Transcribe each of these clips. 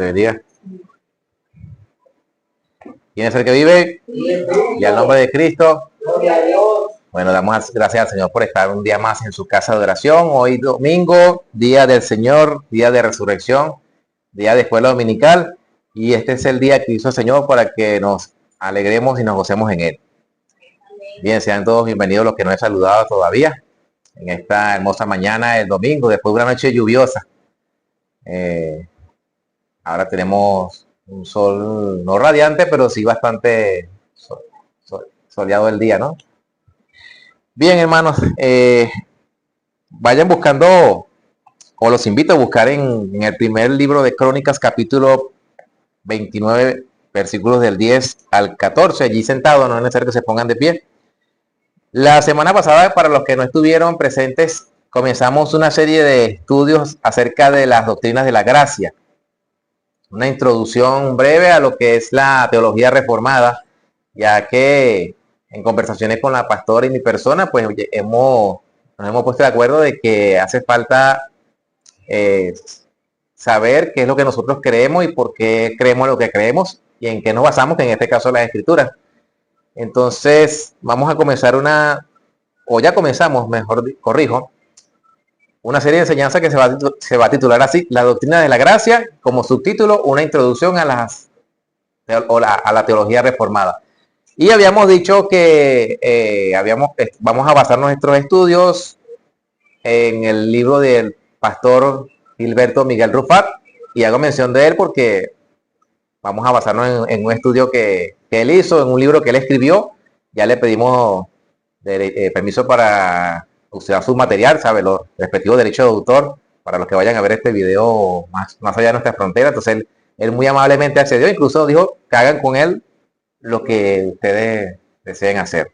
le bendiga. ¿Quién es el que vive? Y al nombre de Cristo. Bueno, damos gracias al Señor por estar un día más en su casa de oración. Hoy domingo, día del Señor, día de resurrección, día de escuela dominical. Y este es el día que hizo el Señor para que nos alegremos y nos gocemos en Él. Bien, sean todos bienvenidos los que no he saludado todavía en esta hermosa mañana, el domingo, después de una noche lluviosa. Ahora tenemos un sol no radiante, pero sí bastante soleado el día, ¿no? Bien, hermanos, vayan buscando, o los invito a buscar en el primer libro de Crónicas, capítulo 29, versículos del 10 al 14, allí sentados, no es necesario que se pongan de pie. La semana pasada, para los que no estuvieron presentes, comenzamos una serie de estudios acerca de las doctrinas de la gracia. Una introducción breve a lo que es la teología reformada, ya que en conversaciones con la pastora y mi persona, pues nos hemos puesto de acuerdo de que hace falta saber qué es lo que nosotros creemos y por qué creemos lo que creemos y en qué nos basamos, que en este caso las escrituras. Entonces, vamos a comenzar ya comenzamos, mejor corrijo, una serie de enseñanzas que se va a titular así: la doctrina de la gracia, como subtítulo, una introducción a la teología reformada. Y habíamos dicho que vamos a basar nuestros estudios en el libro del pastor Gilberto Miguel Rufat, y hago mención de él porque vamos a basarnos en un estudio que él hizo, en un libro que él escribió. Ya le pedimos permiso para usar su material, ¿sabe? Los respectivos derechos de autor para los que vayan a ver este video más allá de nuestra frontera. Entonces él muy amablemente accedió, incluso dijo que hagan con él lo que ustedes deseen hacer.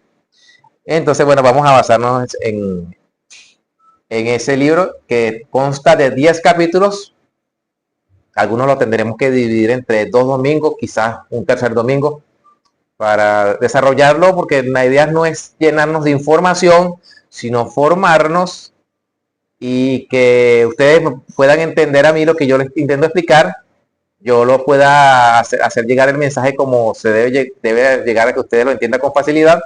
Entonces, bueno, vamos a basarnos en ese libro que consta de 10 capítulos. Algunos lo tendremos que dividir entre 2 domingos, quizás un tercer domingo, para desarrollarlo, porque la idea no es llenarnos de información, sino formarnos y que ustedes puedan entender a mí lo que yo les intento explicar, yo lo pueda hacer llegar el mensaje como se debe llegar, a que ustedes lo entiendan con facilidad,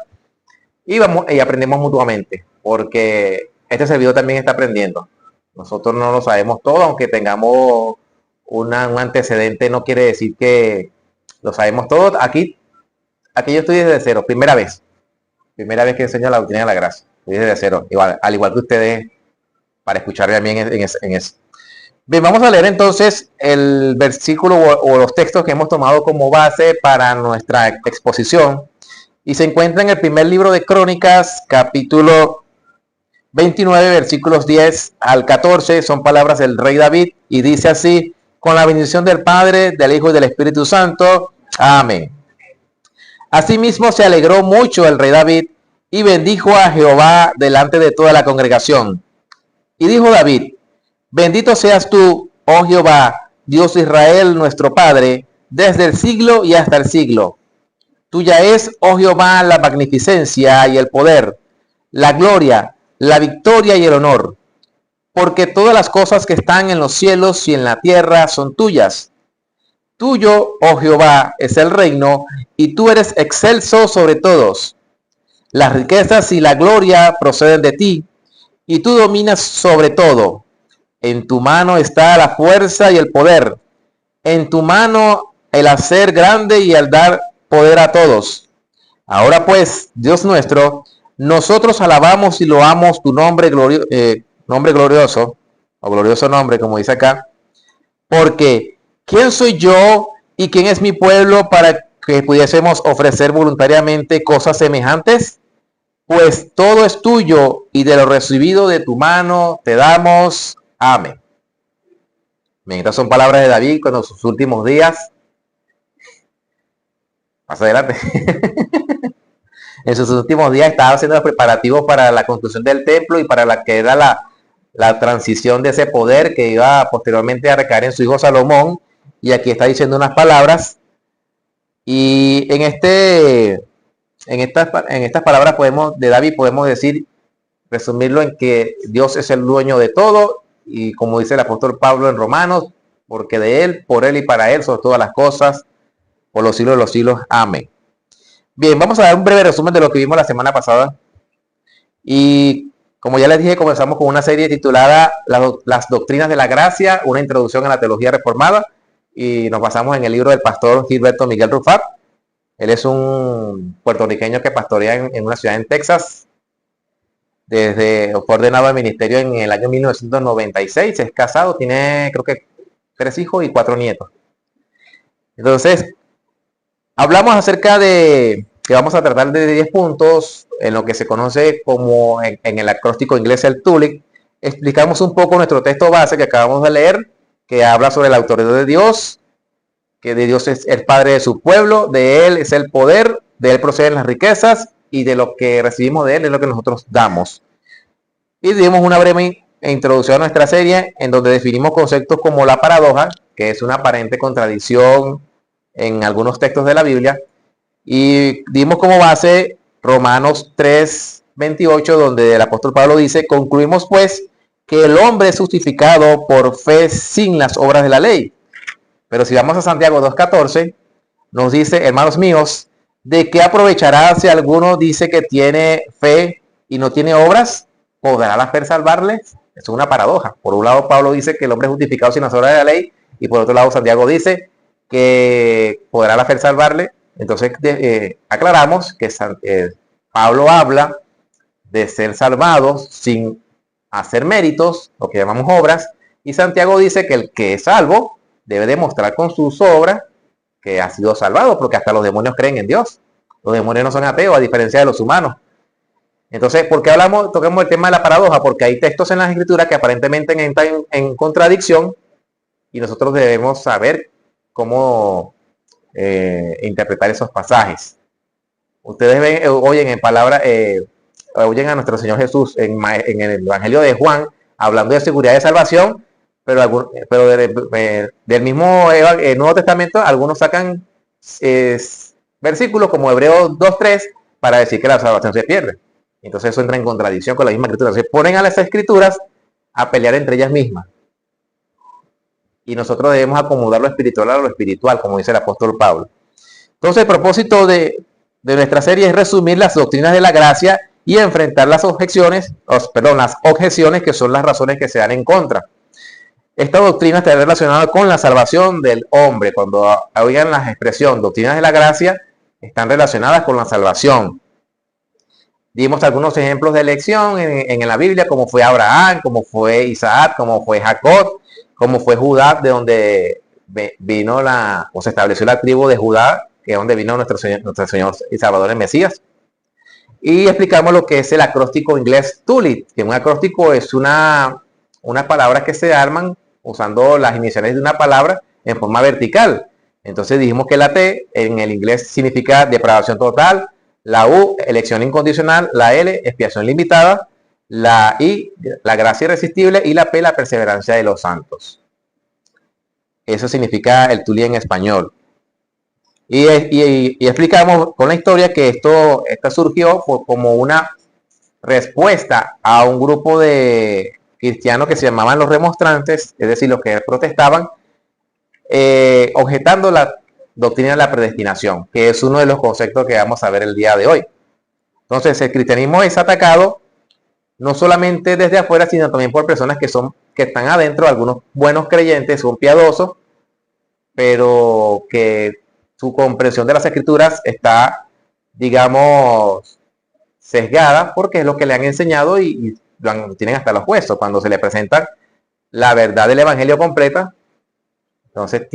y aprendemos mutuamente, porque este servidor también está aprendiendo. Nosotros no lo sabemos todo, aunque tengamos un antecedente, no quiere decir que lo sabemos todo. Aquí yo estoy desde cero, primera vez que enseño la doctrina de la gracia, estoy desde cero, al igual que ustedes, para escucharme bien en eso. Bien, vamos a leer entonces el versículo o los textos que hemos tomado como base para nuestra exposición, y se encuentra en el primer libro de Crónicas, capítulo 29, versículos 10 al 14, son palabras del rey David, y dice así: con la bendición del Padre, del Hijo y del Espíritu Santo. Amén. Asimismo se alegró mucho el rey David y bendijo a Jehová delante de toda la congregación. Y dijo David: bendito seas tú, oh Jehová, Dios de Israel, nuestro Padre, desde el siglo y hasta el siglo. Tuya es, oh Jehová, la magnificencia y el poder, la gloria, la victoria y el honor, porque todas las cosas que están en los cielos y en la tierra son tuyas. Tuyo, oh Jehová, es el reino, y tú eres excelso sobre todos. Las riquezas y la gloria proceden de ti, y tú dominas sobre todo. En tu mano está la fuerza y el poder. En tu mano el hacer grande y el dar poder a todos. Ahora pues, Dios nuestro, nosotros alabamos y loamos tu nombre glorioso, o glorioso nombre, como dice acá, porque ¿quién soy yo y quién es mi pueblo para que pudiésemos ofrecer voluntariamente cosas semejantes? Pues todo es tuyo, y de lo recibido de tu mano te damos. Amén. Estas son palabras de David cuando sus últimos días, más adelante, en sus últimos días estaba haciendo los preparativos para la construcción del templo y para la que era la transición de ese poder que iba posteriormente a recaer en su hijo Salomón. Y aquí está diciendo unas palabras, y en estas palabras de David podemos resumirlo en que Dios es el dueño de todo, y como dice el apóstol Pablo en Romanos, porque de Él, por Él y para Él son todas las cosas, por los siglos de los siglos. Amén. Bien, vamos a dar un breve resumen de lo que vimos la semana pasada. Y como ya les dije, comenzamos con una serie titulada Las doctrinas de la gracia, una introducción a la teología reformada. Y nos basamos en el libro del pastor Gilberto Miguel Rufat. Él es un puertorriqueño que pastorea en una ciudad en Texas. Fue ordenado al ministerio en el año 1996. Es casado, tiene creo que 3 hijos y 4 nietos. Entonces, hablamos acerca de que vamos a tratar de 10 puntos en lo que se conoce como en el acróstico inglés el TULIP. Explicamos un poco nuestro texto base que acabamos de leer, que habla sobre la autoridad de Dios, que de Dios es el Padre de su pueblo, de Él es el poder, de Él proceden las riquezas y de lo que recibimos de Él es lo que nosotros damos. Y dimos una breve introducción a nuestra serie en donde definimos conceptos como la paradoja, que es una aparente contradicción en algunos textos de la Biblia, y dimos como base Romanos 3:28, donde el apóstol Pablo dice: concluimos pues que el hombre es justificado por fe sin las obras de la ley. Pero si vamos a Santiago 2:14, nos dice: hermanos míos, ¿de qué aprovechará si alguno dice que tiene fe y no tiene obras? ¿Podrá la fe salvarle? Es una paradoja. Por un lado, Pablo dice que el hombre es justificado sin las obras de la ley, y por otro lado, Santiago dice que podrá la fe salvarle. Entonces, aclaramos que Pablo habla de ser salvados sin hacer méritos, lo que llamamos obras, y Santiago dice que el que es salvo debe demostrar con sus obras que ha sido salvado, porque hasta los demonios creen en Dios. Los demonios no son ateos, a diferencia de los humanos. Entonces, ¿por qué tocamos el tema de la paradoja? Porque hay textos en las escrituras que aparentemente entran en contradicción y nosotros debemos saber cómo interpretar esos pasajes. Ustedes oyen en palabra, oyen a nuestro Señor Jesús en el Evangelio de Juan hablando de seguridad de salvación, pero del mismo Nuevo Testamento algunos sacan versículos como Hebreos 2:3 para decir que la salvación se pierde. Entonces eso entra en contradicción con la misma escritura. Se ponen a las escrituras a pelear entre ellas mismas. Y nosotros debemos acomodar lo espiritual a lo espiritual, como dice el apóstol Pablo. Entonces el propósito de nuestra serie es resumir las doctrinas de la gracia y enfrentar las objeciones que son las razones que se dan en contra. Esta doctrina está relacionada con la salvación del hombre. Cuando oigan la expresión doctrinas de la gracia, están relacionadas con la salvación. Dimos algunos ejemplos de elección en la Biblia, como fue Abraham, como fue Isaac, como fue Jacob, como fue Judá, de donde vino se estableció la tribu de Judá, que es donde vino nuestro Señor y Salvador el Mesías. Y explicamos lo que es el acróstico inglés TULIP, que un acróstico es unas palabras que se arman usando las iniciales de una palabra en forma vertical. Entonces dijimos que la T en el inglés significa depravación total, la U, elección incondicional, la L, expiación limitada, la I, la gracia irresistible, y la P, la perseverancia de los santos. Eso significa el TULIP en español. Y explicamos con la historia que esto surgió como una respuesta a un grupo de cristianos que se llamaban los remonstrantes, es decir, los que protestaban, objetando la doctrina de la predestinación, que es uno de los conceptos que vamos a ver el día de hoy. Entonces, el cristianismo es atacado no solamente desde afuera, sino también por personas que están adentro. Algunos buenos creyentes, son piadosos, pero que su comprensión de las escrituras está, digamos, sesgada, porque es lo que le han enseñado y lo tienen hasta los huesos. Cuando se le presenta la verdad del evangelio completa, entonces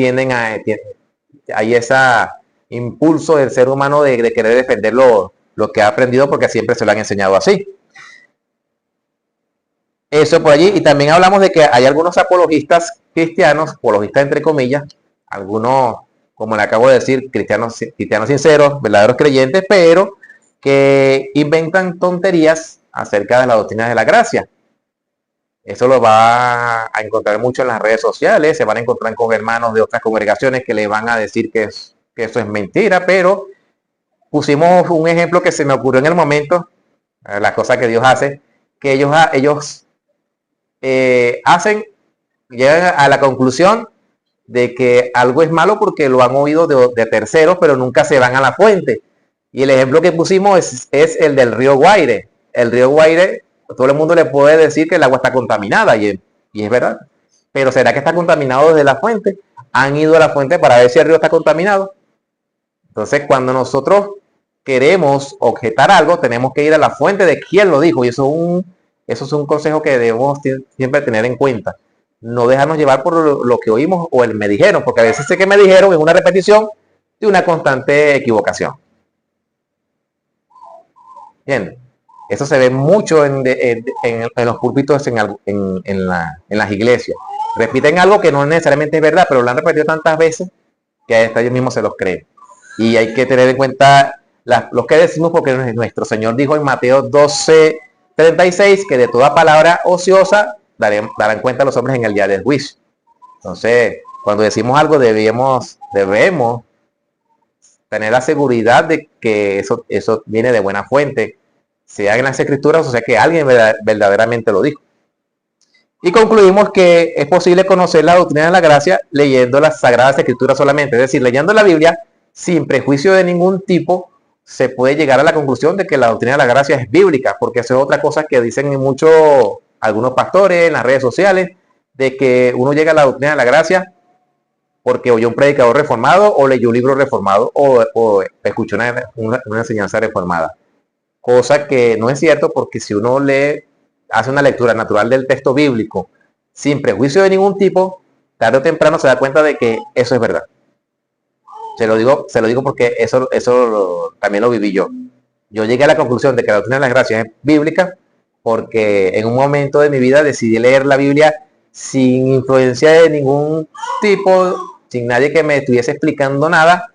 hay ese impulso del ser humano de querer defender lo que ha aprendido, porque siempre se lo han enseñado así. Eso por allí. Y también hablamos de que hay algunos apologistas cristianos, apologistas entre comillas, algunos, como le acabo de decir, cristianos sinceros, verdaderos creyentes, pero que inventan tonterías acerca de la doctrina de la gracia. Eso lo va a encontrar mucho en las redes sociales. Se van a encontrar con hermanos de otras congregaciones que le van a decir que eso es mentira, pero pusimos un ejemplo que se me ocurrió en el momento, las cosas que Dios hace, que ellos llegan a la conclusión de que algo es malo porque lo han oído de terceros, pero nunca se van a la fuente. Y el ejemplo que pusimos es el del río Guaire. El río Guaire, todo el mundo le puede decir que el agua está contaminada, y es verdad. Pero ¿será que está contaminado desde la fuente? ¿Han ido a la fuente para ver si el río está contaminado? Entonces, cuando nosotros queremos objetar algo, tenemos que ir a la fuente de quién lo dijo. Y eso es un consejo que debemos siempre tener en cuenta. No dejarnos llevar por lo que oímos o el me dijeron, porque a veces sé que me dijeron es una repetición de una constante equivocación. Bien, eso se ve mucho en los púlpitos en las iglesias. Repiten algo que no necesariamente es verdad, pero lo han repetido tantas veces que hasta ellos mismos se los creen. Y hay que tener en cuenta los que decimos, porque nuestro Señor dijo en Mateo 12:36 que de toda palabra ociosa darán cuenta los hombres en el día del juicio. Entonces, cuando decimos algo debemos tener la seguridad de que eso viene de buena fuente, sea en las escrituras, o sea que alguien verdaderamente lo dijo. Y concluimos que es posible conocer la doctrina de la gracia leyendo las sagradas escrituras solamente, es decir, leyendo la Biblia sin prejuicio de ningún tipo, se puede llegar a la conclusión de que la doctrina de la gracia es bíblica, porque eso es otra cosa que dicen algunos pastores en las redes sociales, de que uno llega a la doctrina de la gracia porque oyó un predicador reformado o leyó un libro reformado o escuchó una enseñanza reformada. Cosa que no es cierto, porque si uno hace una lectura natural del texto bíblico sin prejuicio de ningún tipo, tarde o temprano se da cuenta de que eso es verdad. Se lo digo porque eso también lo viví yo. Yo llegué a la conclusión de que la doctrina de las gracias es bíblica porque en un momento de mi vida decidí leer la Biblia sin influencia de ningún tipo, sin nadie que me estuviese explicando nada,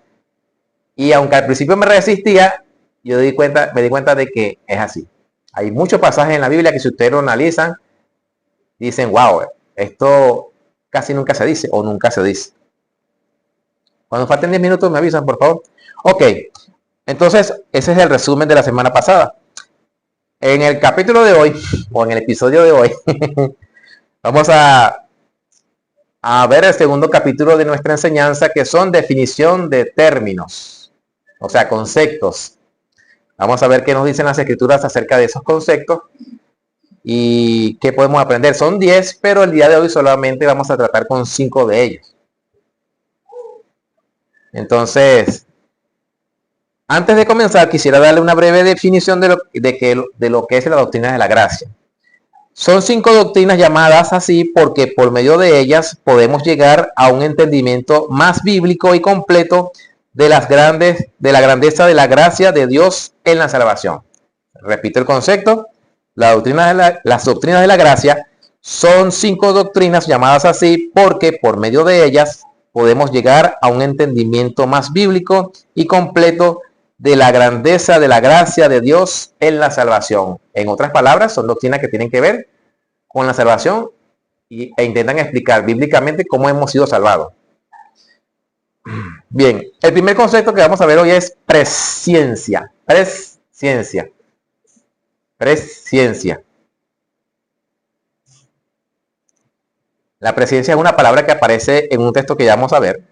y aunque al principio me resistía, me di cuenta de que es así. Hay muchos pasajes en la Biblia que si ustedes lo analizan, dicen, wow, esto casi nunca se dice o nunca se dice. Cuando falten 10 minutos me avisan, por favor. Ok, entonces ese es el resumen de la semana pasada. En el capítulo de hoy, o en el episodio de hoy, vamos a ver el segundo capítulo de nuestra enseñanza, que son definición de términos, o sea, conceptos. Vamos a ver qué nos dicen las escrituras acerca de esos conceptos y qué podemos aprender. Son 10, pero el día de hoy solamente vamos a tratar con 5 de ellos. Entonces, antes de comenzar, quisiera darle una breve definición de lo que es la doctrina de la gracia. Son 5 doctrinas llamadas así porque por medio de ellas podemos llegar a un entendimiento más bíblico y completo de la grandeza de la gracia de Dios en la salvación. Repito el concepto. Las doctrinas de la gracia son 5 doctrinas llamadas así porque por medio de ellas podemos llegar a un entendimiento más bíblico y completo de la grandeza de la gracia de Dios en la salvación. En otras palabras, son doctrinas que tienen que ver con la salvación e intentan explicar bíblicamente cómo hemos sido salvados. Bien, el primer concepto que vamos a ver hoy es presciencia. Presciencia. Presciencia. La presciencia es una palabra que aparece en un texto que ya vamos a ver,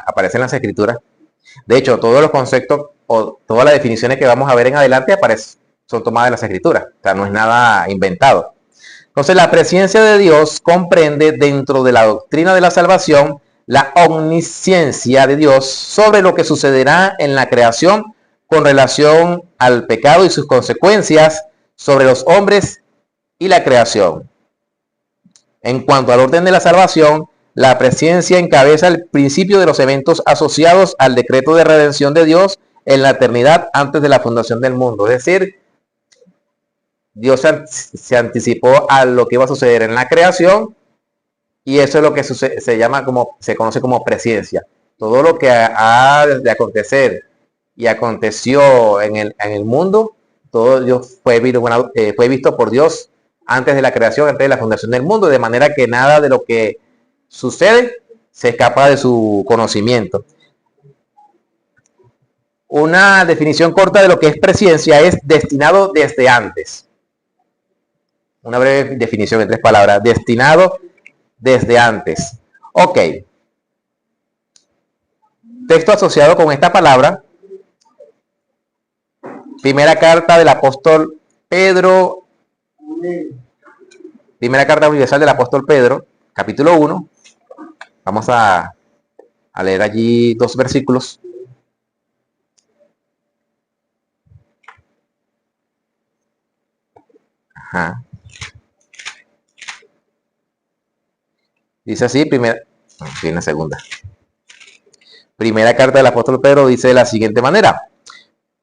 aparece en las escrituras. De hecho, todos los conceptos o todas las definiciones que vamos a ver en adelante son tomadas de las escrituras. O sea, no es nada inventado. Entonces, la presciencia de Dios comprende dentro de la doctrina de la salvación la omnisciencia de Dios sobre lo que sucederá en la creación con relación al pecado y sus consecuencias sobre los hombres y la creación. En cuanto al orden de la salvación, la presciencia encabeza el principio de los eventos asociados al decreto de redención de Dios en la eternidad antes de la fundación del mundo. Es decir, Dios se anticipó a lo que iba a suceder en la creación, y eso es lo que se conoce como presciencia. Todo lo que ha de acontecer y aconteció en el mundo, todo Dios fue visto por Dios antes de la creación, antes de la fundación del mundo, de manera que nada de lo que sucede se escapa de su conocimiento. Una definición corta de lo que es presciencia es destinado desde antes. Una breve definición en 3 palabras. Destinado desde antes. Ok. texto asociado con esta palabra, primera carta del apóstol Pedro, primera carta universal del apóstol Pedro, capítulo 1. Vamos a leer allí 2 versículos. Ajá. Dice así, la segunda. Primera carta del apóstol Pedro dice de la siguiente manera: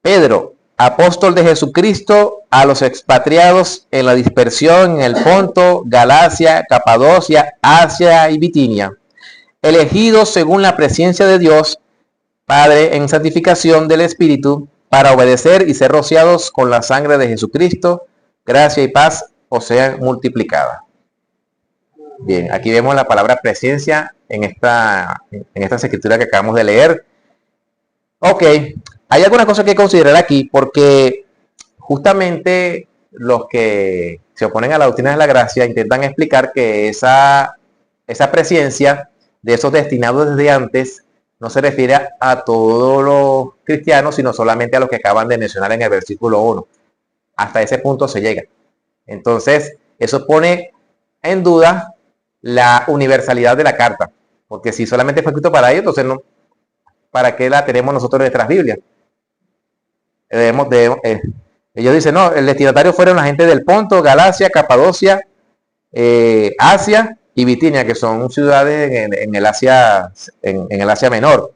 Pedro, apóstol de Jesucristo, a los expatriados en la dispersión en el Ponto, Galacia, Capadocia, Asia y Bitinia, elegidos según la presencia de Dios, Padre, en santificación del Espíritu, para obedecer y ser rociados con la sangre de Jesucristo, gracia y paz os sean multiplicadas. Bien, aquí vemos la palabra presencia en estas escrituras que acabamos de leer. Ok, hay algunas cosas que considerar aquí, porque justamente los que se oponen a la doctrina de la gracia intentan explicar que esa presencia de esos destinados desde antes no se refiere a todos los cristianos, sino solamente a los que acaban de mencionar en el versículo 1. Hasta ese punto se llega. Entonces, eso pone en duda la universalidad de la carta, porque si solamente fue escrito para ellos, entonces no, ¿para qué la tenemos nosotros en nuestras Biblias? Ellos dicen, no, el destinatario fueron la gente del Ponto, Galacia, Capadocia, Asia y Bitinia, que son ciudades en el Asia Menor.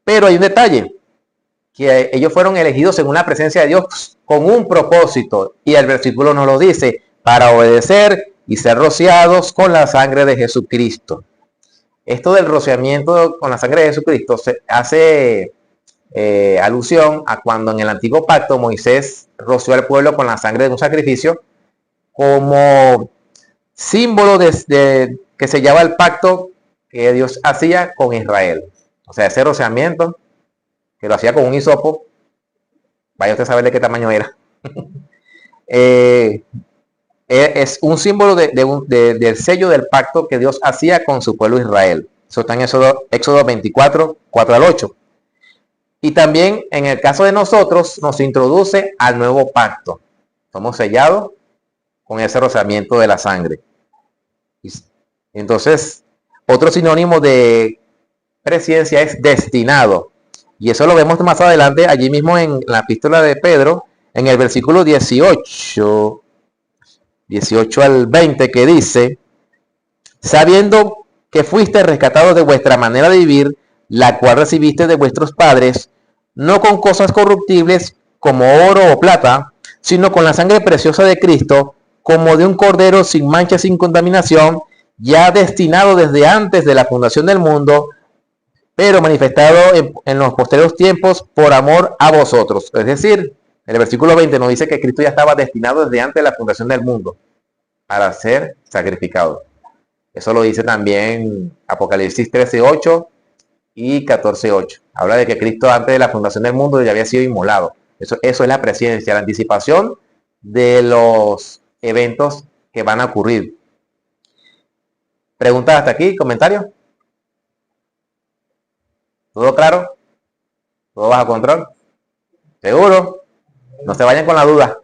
Pero hay un detalle, que ellos fueron elegidos según la presencia de Dios con un propósito, y el versículo nos lo dice: para obedecer y ser rociados con la sangre de Jesucristo. Esto del rociamiento con la sangre de Jesucristo se hace alusión a cuando en el antiguo pacto Moisés roció al pueblo con la sangre de un sacrificio como símbolo de que sellaba el pacto que Dios hacía con Israel. O sea, ese rociamiento que lo hacía con un hisopo, vaya usted a saber de qué tamaño era. Es un símbolo del sello del pacto que Dios hacía con su pueblo Israel. Eso está en Éxodo 24, 4 al 8. Y también en el caso de nosotros nos introduce al nuevo pacto. Somos sellados con ese rociamiento de la sangre. Entonces, otro sinónimo de presencia es destinado. Y eso lo vemos más adelante, allí mismo en la epístola de Pedro, en el versículo 18 al 20, que dice: sabiendo que fuiste rescatados de vuestra manera de vivir, la cual recibiste de vuestros padres, no con cosas corruptibles como oro o plata, sino con la sangre preciosa de Cristo, como de un cordero sin mancha, sin contaminación, ya destinado desde antes de la fundación del mundo, pero manifestado en los posteriores tiempos por amor a vosotros. Es decir, el versículo 20 nos dice que Cristo ya estaba destinado desde antes de la fundación del mundo para ser sacrificado. Eso lo dice también Apocalipsis 13:8 y 14:8. Habla de que Cristo antes de la fundación del mundo ya había sido inmolado. Eso es la presencia, la anticipación de los eventos que van a ocurrir. ¿Preguntas hasta aquí? ¿Comentarios? ¿Todo claro? ¿Todo bajo control? ¿Seguro? No se vayan con la duda.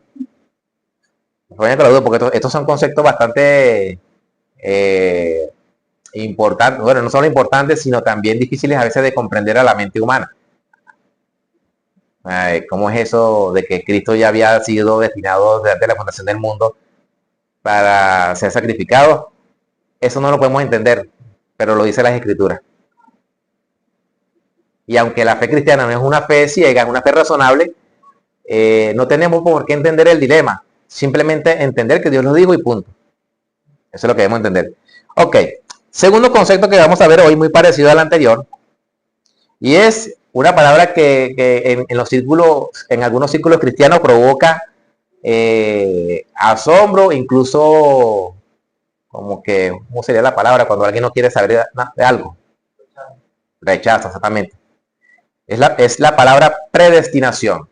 No se vayan con la duda, porque estos son conceptos bastante importantes. Bueno, no solo importantes, sino también difíciles a veces de comprender a la mente humana. ¿Cómo es eso de que Cristo ya había sido destinado desde la fundación del mundo para ser sacrificado? Eso no lo podemos entender, pero lo dice las Escrituras. Y aunque la fe cristiana no es una fe ciega, es una fe razonable, no tenemos por qué entender el dilema. Simplemente entender que Dios lo dijo y punto. Eso es lo que debemos entender. Ok, segundo concepto que vamos a ver hoy, muy parecido al anterior, y es una palabra que en los círculos, en algunos círculos cristianos provoca asombro, incluso como que, ¿cómo sería la palabra cuando alguien no quiere saber de algo? Rechazo, exactamente. Es la palabra predestinación,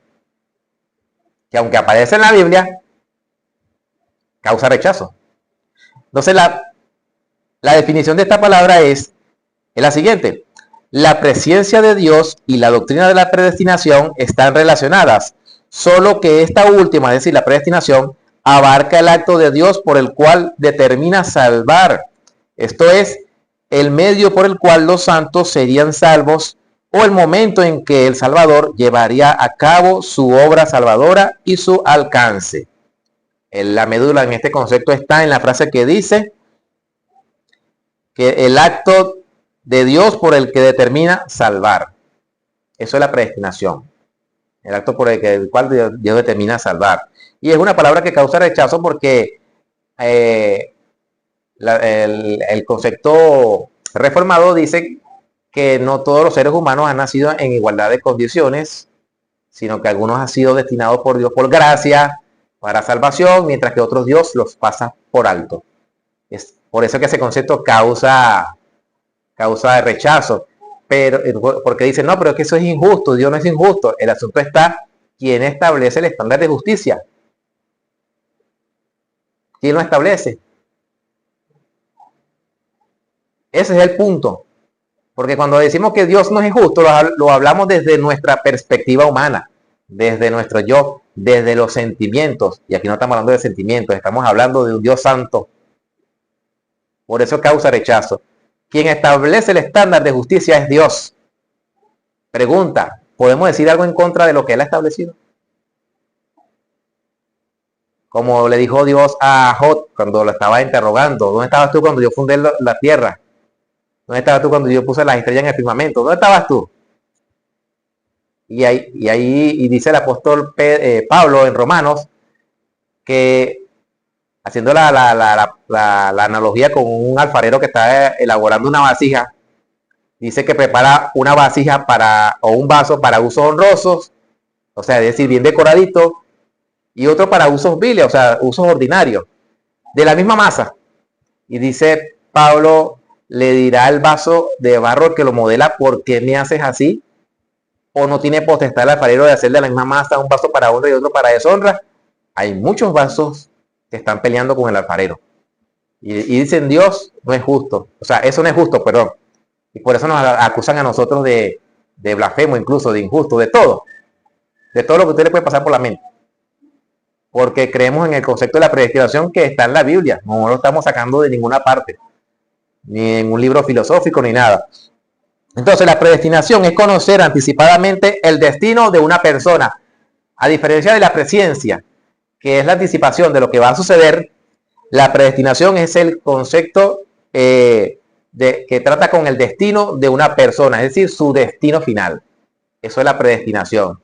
que aunque aparece en la Biblia, causa rechazo. Entonces la definición de esta palabra es la siguiente: La presencia de Dios y la doctrina de la predestinación están relacionadas, solo que esta última, es decir, la predestinación, abarca el acto de Dios por el cual determina salvar. Esto es, el medio por el cual los santos serían salvos o el momento en que el Salvador llevaría a cabo su obra salvadora y su alcance. La médula en este concepto está en la frase que dice que el acto de Dios por el que determina salvar. Eso es la predestinación. El acto por el cual Dios determina salvar. Y es una palabra que causa rechazo porque el concepto reformado dice que no todos los seres humanos han nacido en igualdad de condiciones, sino que algunos han sido destinados por Dios por gracia para salvación, mientras que otros Dios los pasa por alto. Es por eso que ese concepto causa rechazo. Pero porque dicen, no, pero es que eso es injusto, Dios no es injusto. El asunto está, ¿quién establece el estándar de justicia? ¿Quién lo establece? Ese es el punto. Porque cuando decimos que Dios no es injusto, lo hablamos desde nuestra perspectiva humana, desde nuestro yo, desde los sentimientos. Y aquí no estamos hablando de sentimientos, estamos hablando de un Dios santo. Por eso causa rechazo. Quien establece el estándar de justicia es Dios. Pregunta, ¿podemos decir algo en contra de lo que Él ha establecido? Como le dijo Dios a Job cuando lo estaba interrogando. ¿Dónde estabas tú cuando yo fundé la tierra? ¿Dónde estabas tú cuando yo puse las estrellas en el firmamento? ¿Dónde estabas tú? Y dice el apóstol Pablo en Romanos que, haciendo la analogía con un alfarero que está elaborando una vasija, dice que prepara una vasija o un vaso para usos honrosos, o sea, es decir, bien decoradito, y otro para usos viles, o sea, usos ordinarios, de la misma masa. Y dice Pablo, le dirá el vaso de barro que lo modela, ¿por qué me haces así? ¿O no tiene potestad el alfarero de hacer de la misma masa un vaso para honra y otro para deshonra? Hay muchos vasos que están peleando con el alfarero. Y dicen, Dios no es justo. O sea, eso no es justo, perdón. Y por eso nos acusan a nosotros de blasfemo, incluso de injusto, de todo. De todo lo que usted le puede pasar por la mente. Porque creemos en el concepto de la predestinación que está en la Biblia. No lo estamos sacando de ninguna parte. Ni en un libro filosófico, ni nada. Entonces, la predestinación es conocer anticipadamente el destino de una persona. A diferencia de la presciencia, que es la anticipación de lo que va a suceder, la predestinación es el concepto que trata con el destino de una persona, es decir, su destino final. Eso es la predestinación.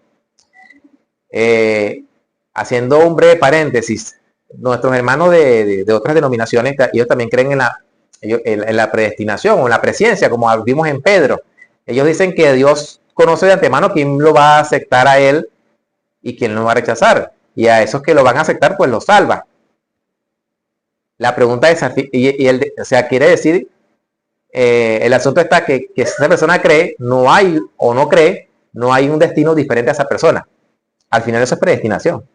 Haciendo un breve paréntesis, nuestros hermanos de otras denominaciones, ellos también creen en la predestinación o en la presciencia, como vimos en Pedro. Ellos dicen que Dios conoce de antemano quién lo va a aceptar a él y quién lo va a rechazar. Y a esos que lo van a aceptar, pues lo salva. La pregunta es, o sea, quiere decir, el asunto está que si esa persona cree, no hay o no cree, no hay un destino diferente a esa persona. Al final eso es predestinación.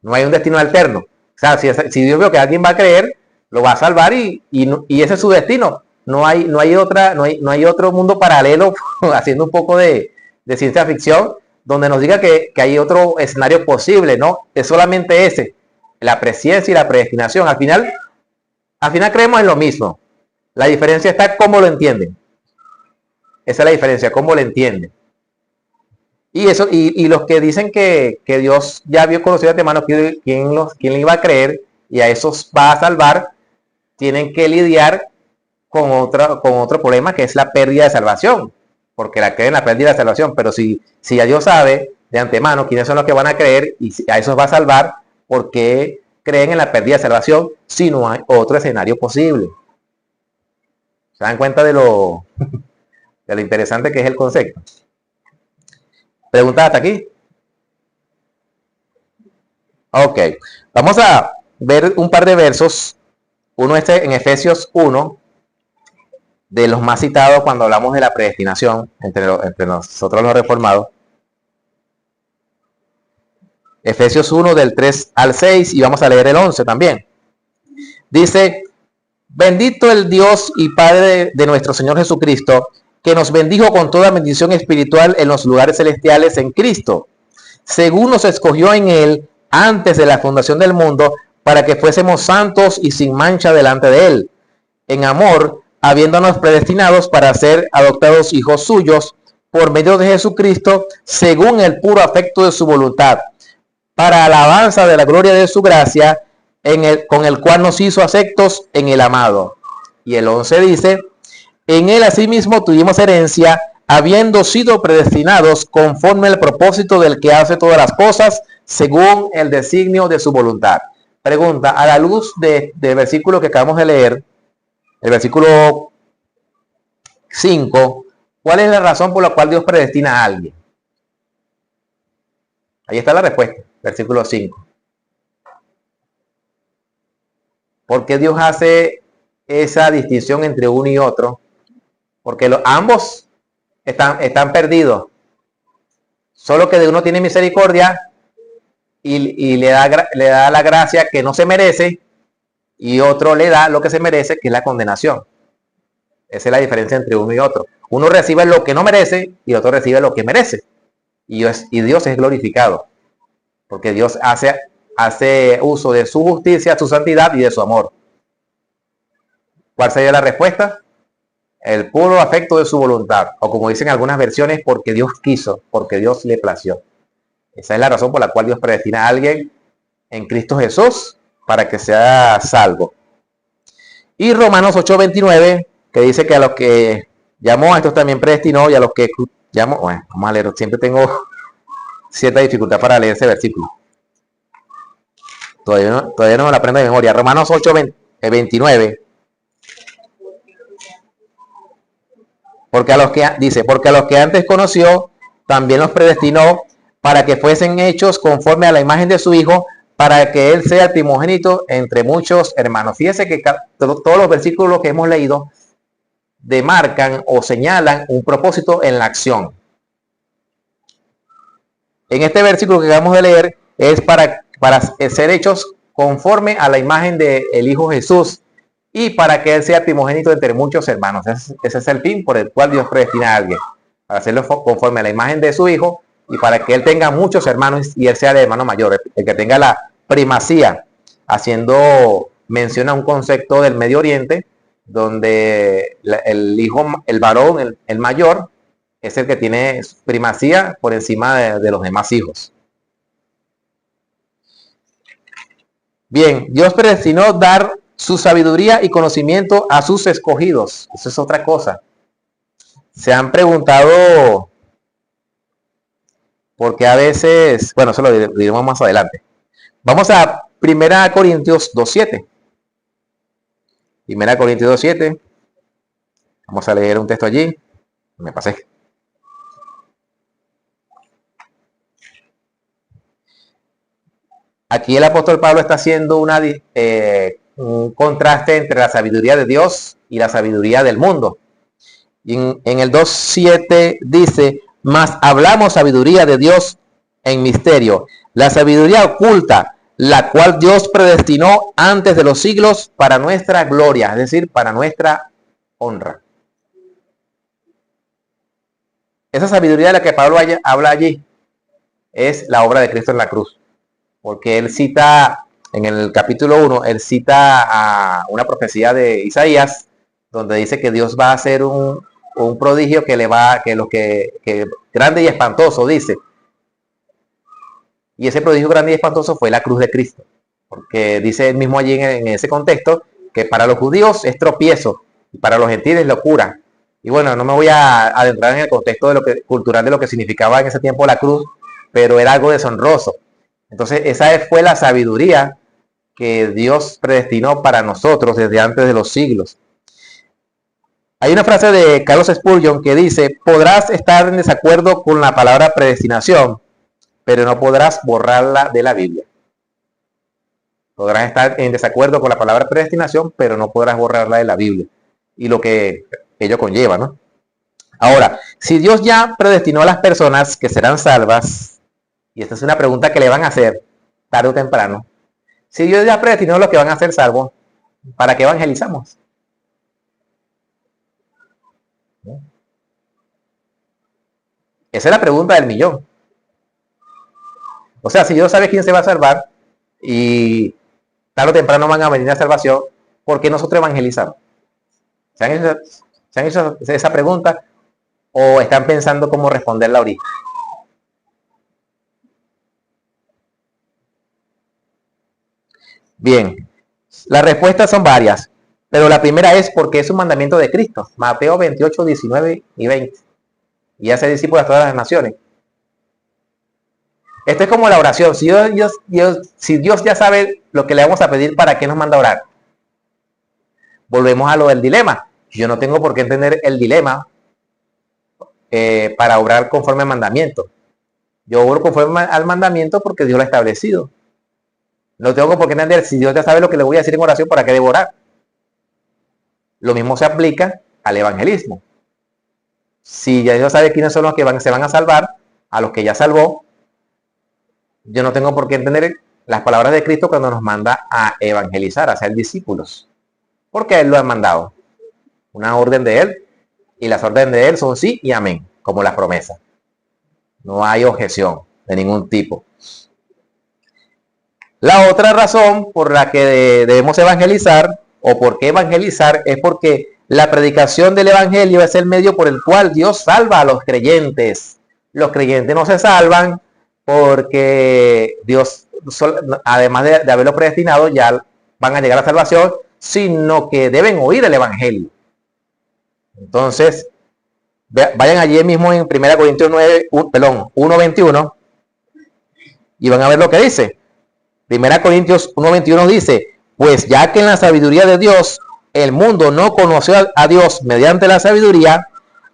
No hay un destino alterno. O sea, si Dios vio que alguien va a creer, lo va a salvar y ese es su destino. No hay otro mundo paralelo, haciendo un poco de ciencia ficción, donde nos diga que hay otro escenario posible, ¿no? Es solamente ese, la presciencia y la predestinación. Al final creemos en lo mismo. La diferencia está cómo lo entienden. Esa es la diferencia, cómo lo entienden. Y los que dicen que Dios ya vio conocido de antemano quién le iba a creer y a esos va a salvar, tienen que lidiar con otro problema, que es la pérdida de salvación, porque creen en la pérdida de salvación. Pero si ya Dios sabe de antemano quiénes son los que van a creer y a esos va a salvar, ¿por qué creen en la pérdida de salvación si no hay otro escenario posible? ¿Se dan cuenta de lo interesante que es el concepto? ¿Preguntas hasta aquí? Ok, vamos a ver un par de versos. Uno en Efesios 1, de los más citados cuando hablamos de la predestinación entre nosotros los reformados. Efesios 1 del 3 al 6 y vamos a leer el 11 también. Dice, Bendito el Dios y Padre de nuestro Señor Jesucristo, que nos bendijo con toda bendición espiritual en los lugares celestiales en Cristo, según nos escogió en Él antes de la fundación del mundo, para que fuésemos santos y sin mancha delante de Él, en amor, habiéndonos predestinados para ser adoptados hijos suyos por medio de Jesucristo, según el puro afecto de su voluntad, para alabanza de la gloria de su gracia, con el cual nos hizo aceptos en el amado. Y el 11 dice, en él asimismo tuvimos herencia, habiendo sido predestinados conforme al propósito del que hace todas las cosas, según el designio de su voluntad. Pregunta, a la luz del versículo que acabamos de leer, el versículo 5, ¿cuál es la razón por la cual Dios predestina a alguien? Ahí está la respuesta, versículo 5. ¿Por qué Dios hace esa distinción entre uno y otro? Porque ambos están perdidos. Solo que de uno tiene misericordia y le da la gracia que no se merece, y otro le da lo que se merece, que es la condenación. Esa es la diferencia entre uno y otro. Uno recibe lo que no merece y otro recibe lo que merece. Y Dios es glorificado, porque Dios hace uso de su justicia, su santidad y de su amor. ¿Cuál sería la respuesta? El puro afecto de su voluntad, o como dicen algunas versiones, porque Dios quiso, porque Dios le plació. Esa es la razón por la cual Dios predestina a alguien en Cristo Jesús para que sea salvo. Y Romanos 8:29, que dice que a los que llamó, a estos también predestinó, y a los que llamó, bueno, vamos a leer, siempre tengo cierta dificultad para leer ese versículo. Todavía no me lo aprendo de memoria. Romanos 8:29. Porque a los que antes conoció, también los predestinó para que fuesen hechos conforme a la imagen de su Hijo, para que Él sea el primogénito entre muchos hermanos. Fíjense que todos los versículos que hemos leído demarcan o señalan un propósito en la acción. En este versículo que acabamos de leer es para ser hechos conforme a la imagen del Hijo Jesús, y para que Él sea primogénito entre muchos hermanos. Ese es el fin por el cual Dios predestina a alguien, para hacerlo conforme a la imagen de su Hijo, y para que Él tenga muchos hermanos y Él sea el hermano mayor, el que tenga la primacía, haciendo mención a un concepto del Medio Oriente, donde el hijo, el varón, el mayor, es el que tiene primacía por encima de los demás hijos. Bien, Dios predestinó dar su sabiduría y conocimiento a sus escogidos. Eso es otra cosa. Se han preguntado por qué a veces, bueno, eso lo diremos más adelante. Vamos a 1 Corintios 2:7. 1 Corintios 2:7. Vamos a leer un texto allí. Me pasé. Aquí el apóstol Pablo está haciendo un contraste entre la sabiduría de Dios y la sabiduría del mundo. Y en el 2:7 dice, mas hablamos sabiduría de Dios en misterio, la sabiduría oculta, la cual Dios predestinó antes de los siglos para nuestra gloria, es decir, para nuestra honra. Esa sabiduría de la que Pablo habla allí es la obra de Cristo en la cruz, porque él cita en el capítulo 1, él cita a una profecía de Isaías, donde dice que Dios va a hacer un prodigio que grande y espantoso, dice. Y ese prodigio grande y espantoso fue la cruz de Cristo, porque dice él mismo allí en ese contexto que para los judíos es tropiezo y para los gentiles es locura. Y bueno, no me voy a adentrar en el contexto cultural de lo que significaba en ese tiempo la cruz, pero era algo deshonroso. Entonces esa fue la sabiduría que Dios predestinó para nosotros desde antes de los siglos. Hay una frase de Carlos Spurgeon que dice, podrás estar en desacuerdo con la palabra predestinación, pero no podrás borrarla de la Biblia. Podrás estar en desacuerdo con la palabra predestinación, pero no podrás borrarla de la Biblia. Y lo que ello conlleva, ¿no? Ahora, si Dios ya predestinó a las personas que serán salvas, y esta es una pregunta que le van a hacer tarde o temprano, si Dios ya predestinó a los que van a ser salvos, ¿para qué evangelizamos? Esa es la pregunta del millón. O sea, si Dios sabe quién se va a salvar y tarde o temprano van a venir a salvación, ¿por qué nosotros evangelizamos? ¿Se han hecho esa pregunta o están pensando cómo responderla ahorita? Bien, las respuestas son varias, pero la primera es porque es un mandamiento de Cristo. Mateo 28, 19 y 20. Y hace discípulos a todas las naciones. Esto es como la oración. Si Dios ya sabe lo que le vamos a pedir, ¿para qué nos manda a orar? Volvemos a lo del dilema. Yo no tengo por qué entender el dilema para obrar conforme al mandamiento. Yo obro conforme al mandamiento porque Dios lo ha establecido. No tengo por qué entender, si Dios ya sabe lo que le voy a decir en oración, ¿para qué debo orar? Lo mismo se aplica al evangelismo. Si ya Dios sabe quiénes son los que se van a salvar, a los que ya salvó, yo no tengo por qué entender las palabras de Cristo cuando nos manda a evangelizar, a ser discípulos. Porque Él lo ha mandado. Una orden de Él, y las órdenes de Él son sí y amén, como las promesas. No hay objeción de ningún tipo. La otra razón por la que debemos evangelizar, o por qué evangelizar, es porque la predicación del evangelio es el medio por el cual Dios salva a los creyentes. Los creyentes no se salvan porque Dios, además de haberlo predestinado, ya van a llegar a la salvación, sino que deben oír el evangelio. Entonces, vayan allí mismo en 1 Corintios 1:21 y van a ver lo que dice. 1 Corintios 1:21 dice, pues ya que en la sabiduría de Dios el mundo no conoció a Dios mediante la sabiduría,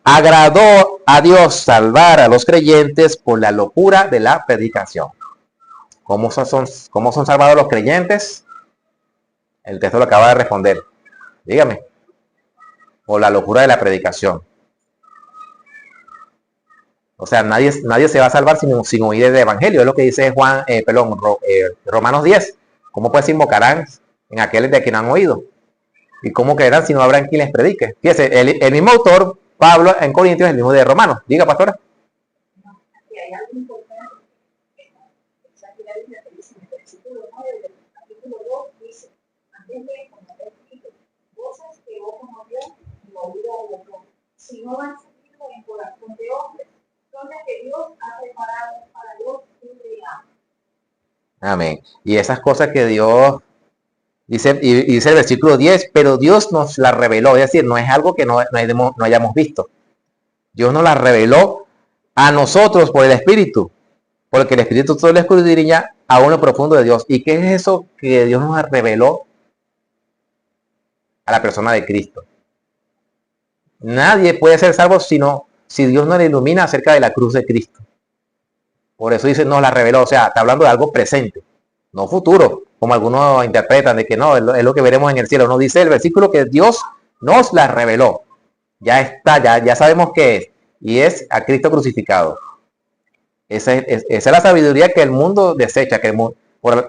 agradó a Dios salvar a los creyentes por la locura de la predicación. ¿Cómo son salvados los creyentes? El texto lo acaba de responder. Dígame. Por la locura de la predicación. O sea, nadie se va a salvar sin oír el evangelio. Es lo que dice Romanos 10. ¿Cómo pues invocarán en aquellos de quien han oído? ¿Y cómo creerán si no habrán quien les predique? Fíjese, el mismo autor, Pablo, en Corintios, es el mismo de Romanos. Diga, pastora. Si no han salido en corazón de hombres, son las que Dios ha preparado para los que le aman. Amén. Y esas cosas que Dios dice, y dice el versículo 10, pero Dios nos las reveló, es decir, no es algo que no hayamos visto. Dios nos las reveló a nosotros por el Espíritu, porque el Espíritu todo lo escudriña a uno profundo de Dios. ¿Y qué es eso que Dios nos reveló a la persona de Cristo? Nadie puede ser salvo si Dios no le ilumina acerca de la cruz de Cristo. Por eso dice, nos la reveló. O sea, está hablando de algo presente, no futuro, como algunos interpretan, de que no, es lo que veremos en el cielo. No, dice el versículo que Dios nos la reveló. Ya está, ya sabemos qué es. Y es a Cristo crucificado. Esa es la sabiduría que el mundo desecha,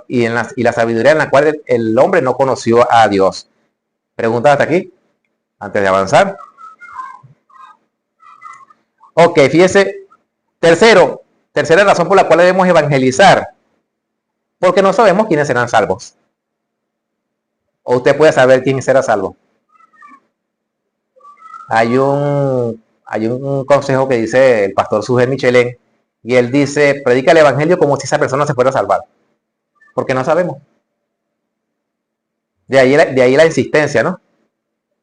y la sabiduría en la cual el hombre no conoció a Dios. ¿Preguntas hasta aquí? Antes de avanzar. Ok, fíjese. Tercera razón por la cual debemos evangelizar. Porque no sabemos quiénes serán salvos. O usted puede saber quién será salvo. Hay un consejo que dice el pastor Sujel Michelén, y él dice, predica el evangelio como si esa persona se fuera a salvar. Porque no sabemos. De ahí la insistencia, ¿no?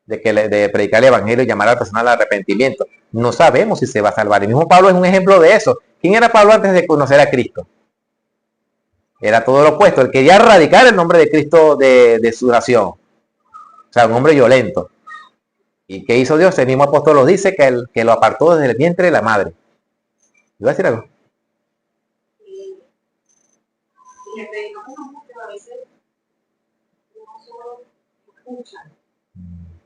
De predicar el evangelio y llamar a la persona al arrepentimiento. No sabemos si se va a salvar. El mismo Pablo es un ejemplo de eso. ¿Quién era Pablo antes de conocer a Cristo? Era todo lo opuesto. Él quería erradicar el nombre de Cristo de su nación. O sea, un hombre violento. ¿Y qué hizo Dios? El mismo apóstol lo dice, que lo apartó desde el vientre de la madre. ¿Iba a decir algo? Y le predicamos mucho, a veces no solo escuchan.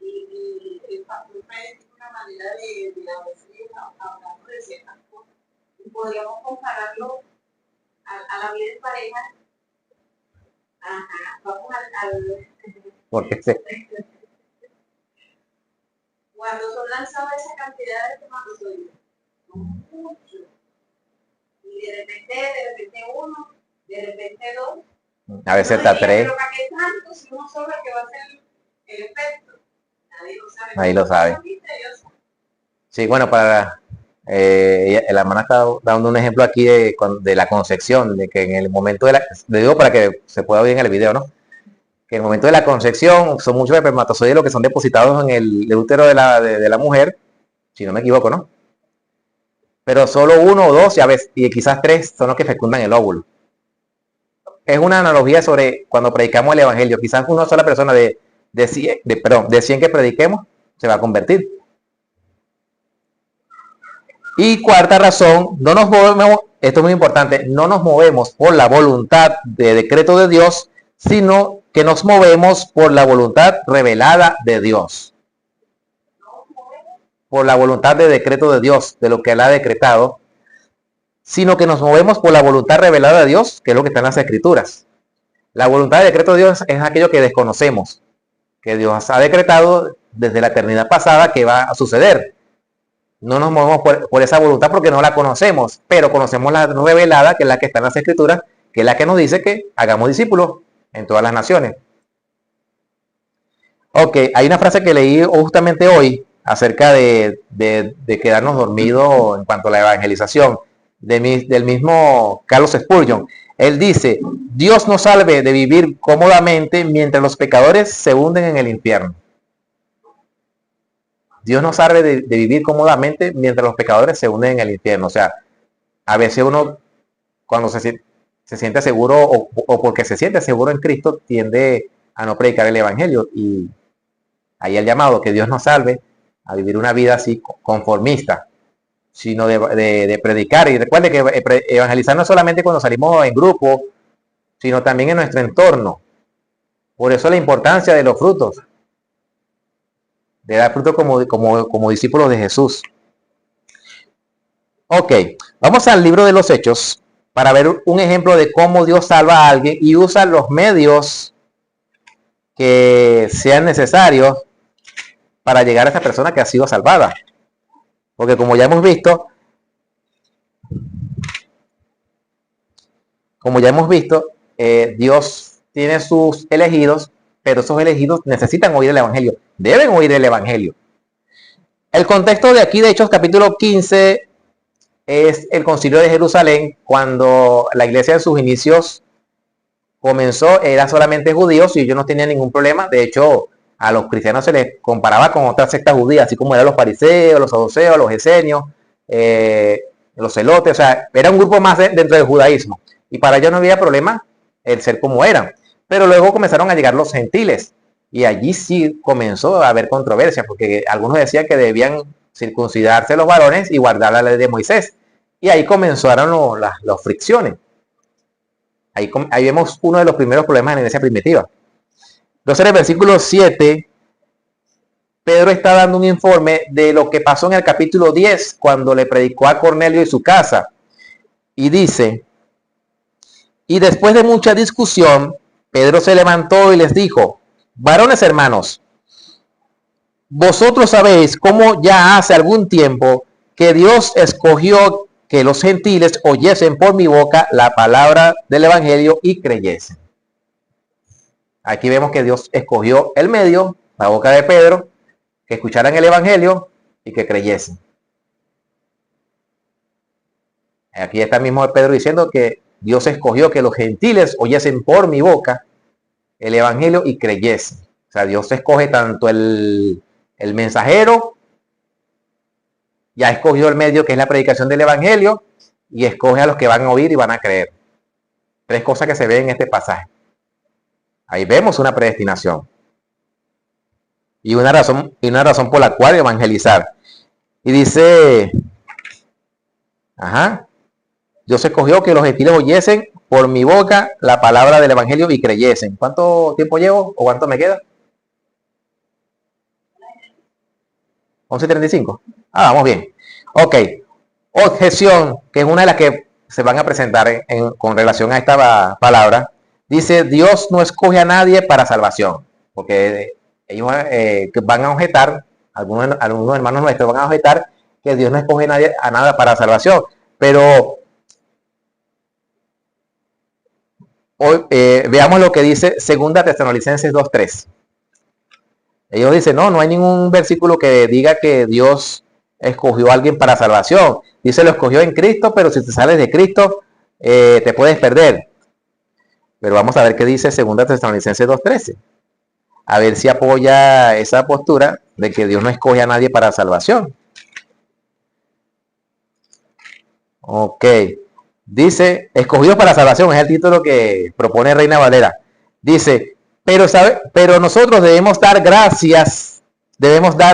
Y el pastor tiene una manera de a veces hablando de ciertas cosas. Y podríamos compararlo a la vida de pareja. Ajá, vamos al porque cuando son lanzadas esa cantidad de tomatosoides, mucho, repente uno, de repente dos. A veces está tres. Pero ¿para qué tanto si uno solo que va a hacer el efecto? Nadie lo sabe. Nadie lo sabe. Sí, bueno, la hermana está dando un ejemplo aquí de la concepción, de que en el momento le digo para que se pueda ver en el video, ¿no? Que en el momento de la concepción son muchos espermatozoides los que son depositados en el útero de la mujer, si no me equivoco, ¿no? Pero solo uno o dos, y quizás tres son los que fecundan el óvulo. Es una analogía sobre cuando predicamos el evangelio. Quizás una sola persona de 100 que prediquemos se va a convertir. Y cuarta razón, no nos movemos, esto es muy importante, no nos movemos por la voluntad de decreto de Dios, sino que nos movemos por la voluntad revelada de Dios. Por la voluntad de decreto de Dios, de lo que Él ha decretado, sino que nos movemos por la voluntad revelada de Dios, que es lo que está en las Escrituras. La voluntad de decreto de Dios es aquello que desconocemos, que Dios ha decretado desde la eternidad pasada que va a suceder. No nos movemos por esa voluntad porque no la conocemos, pero conocemos la revelada, que es la que está en las Escrituras, que es la que nos dice que hagamos discípulos en todas las naciones. Ok, hay una frase que leí justamente hoy acerca de quedarnos dormidos en cuanto a la evangelización, del mismo Carlos Spurgeon. Él dice: Dios nos salve de vivir cómodamente mientras los pecadores se hunden en el infierno. Dios nos salve de vivir cómodamente mientras los pecadores se hunden en el infierno. O sea, a veces uno, cuando se siente seguro o porque se siente seguro en Cristo, tiende a no predicar el evangelio. Y ahí el llamado, que Dios nos salve a vivir una vida así conformista, sino de predicar. Y recuerde que evangelizar no es solamente cuando salimos en grupo, sino también en nuestro entorno. Por eso la importancia de los frutos, de dar fruto como discípulos de Jesús. Ok, vamos al libro de los Hechos para ver un ejemplo de cómo Dios salva a alguien y usa los medios que sean necesarios para llegar a esa persona que ha sido salvada. Porque como ya hemos visto, Dios tiene sus elegidos, pero esos elegidos necesitan oír el evangelio, deben oír el evangelio. El contexto de aquí, de Hechos capítulo 15, es el concilio de Jerusalén, cuando la iglesia en sus inicios comenzó, era solamente judíos y ellos no tenían ningún problema. De hecho, a los cristianos se les comparaba con otras sectas judías, así como eran los fariseos, los saduceos, los esenios, los celotes. O sea, era un grupo más dentro del judaísmo. Y para ellos no había problema el ser como eran. Pero luego comenzaron a llegar los gentiles. Y allí sí comenzó a haber controversia, porque algunos decían que debían circuncidarse los varones y guardar la ley de Moisés. Y ahí comenzaron las fricciones. Ahí vemos uno de los primeros problemas en la iglesia primitiva. Entonces, en el versículo 7, Pedro está dando un informe de lo que pasó en el capítulo 10, cuando le predicó a Cornelio y su casa. Y dice: y después de mucha discusión, Pedro se levantó y les dijo: varones hermanos, vosotros sabéis cómo ya hace algún tiempo que Dios escogió que los gentiles oyesen por mi boca la palabra del evangelio y creyesen. Aquí vemos que Dios escogió el medio, la boca de Pedro, que escucharan el evangelio y que creyesen. Aquí está mismo Pedro diciendo que Dios escogió que los gentiles oyesen por mi boca el evangelio y creyesen. O sea, Dios escoge tanto el mensajero, ya escogió el medio que es la predicación del evangelio, y escoge a los que van a oír y van a creer. Tres cosas que se ven en este pasaje. Ahí vemos una predestinación y una razón por la cual evangelizar. Y dice: Dios escogió que los gentiles oyesen por mi boca la palabra del evangelio y creyesen. ¿Cuánto tiempo llevo o cuánto me queda? 11:35. Vamos bien. Ok. Objeción, que es una de las que se van a presentar con relación a esta palabra. Dice: Dios no escoge a nadie para salvación, porque ellos van a objetar, algunos hermanos nuestros van a objetar que Dios no escoge a nada para salvación. Pero Hoy, veamos lo que dice 2 Tesalonicenses 2:3. Ellos dicen, no hay ningún versículo que diga que Dios escogió a alguien para salvación. Dice, lo escogió en Cristo, pero si te sales de Cristo, te puedes perder. Pero vamos a ver qué dice 2 Tesalonicenses 2:13. A ver si apoya esa postura de que Dios no escoge a nadie para salvación. Ok. Dice, escogidos para salvación, es el título que propone Reina Valera. Dice, pero nosotros debemos dar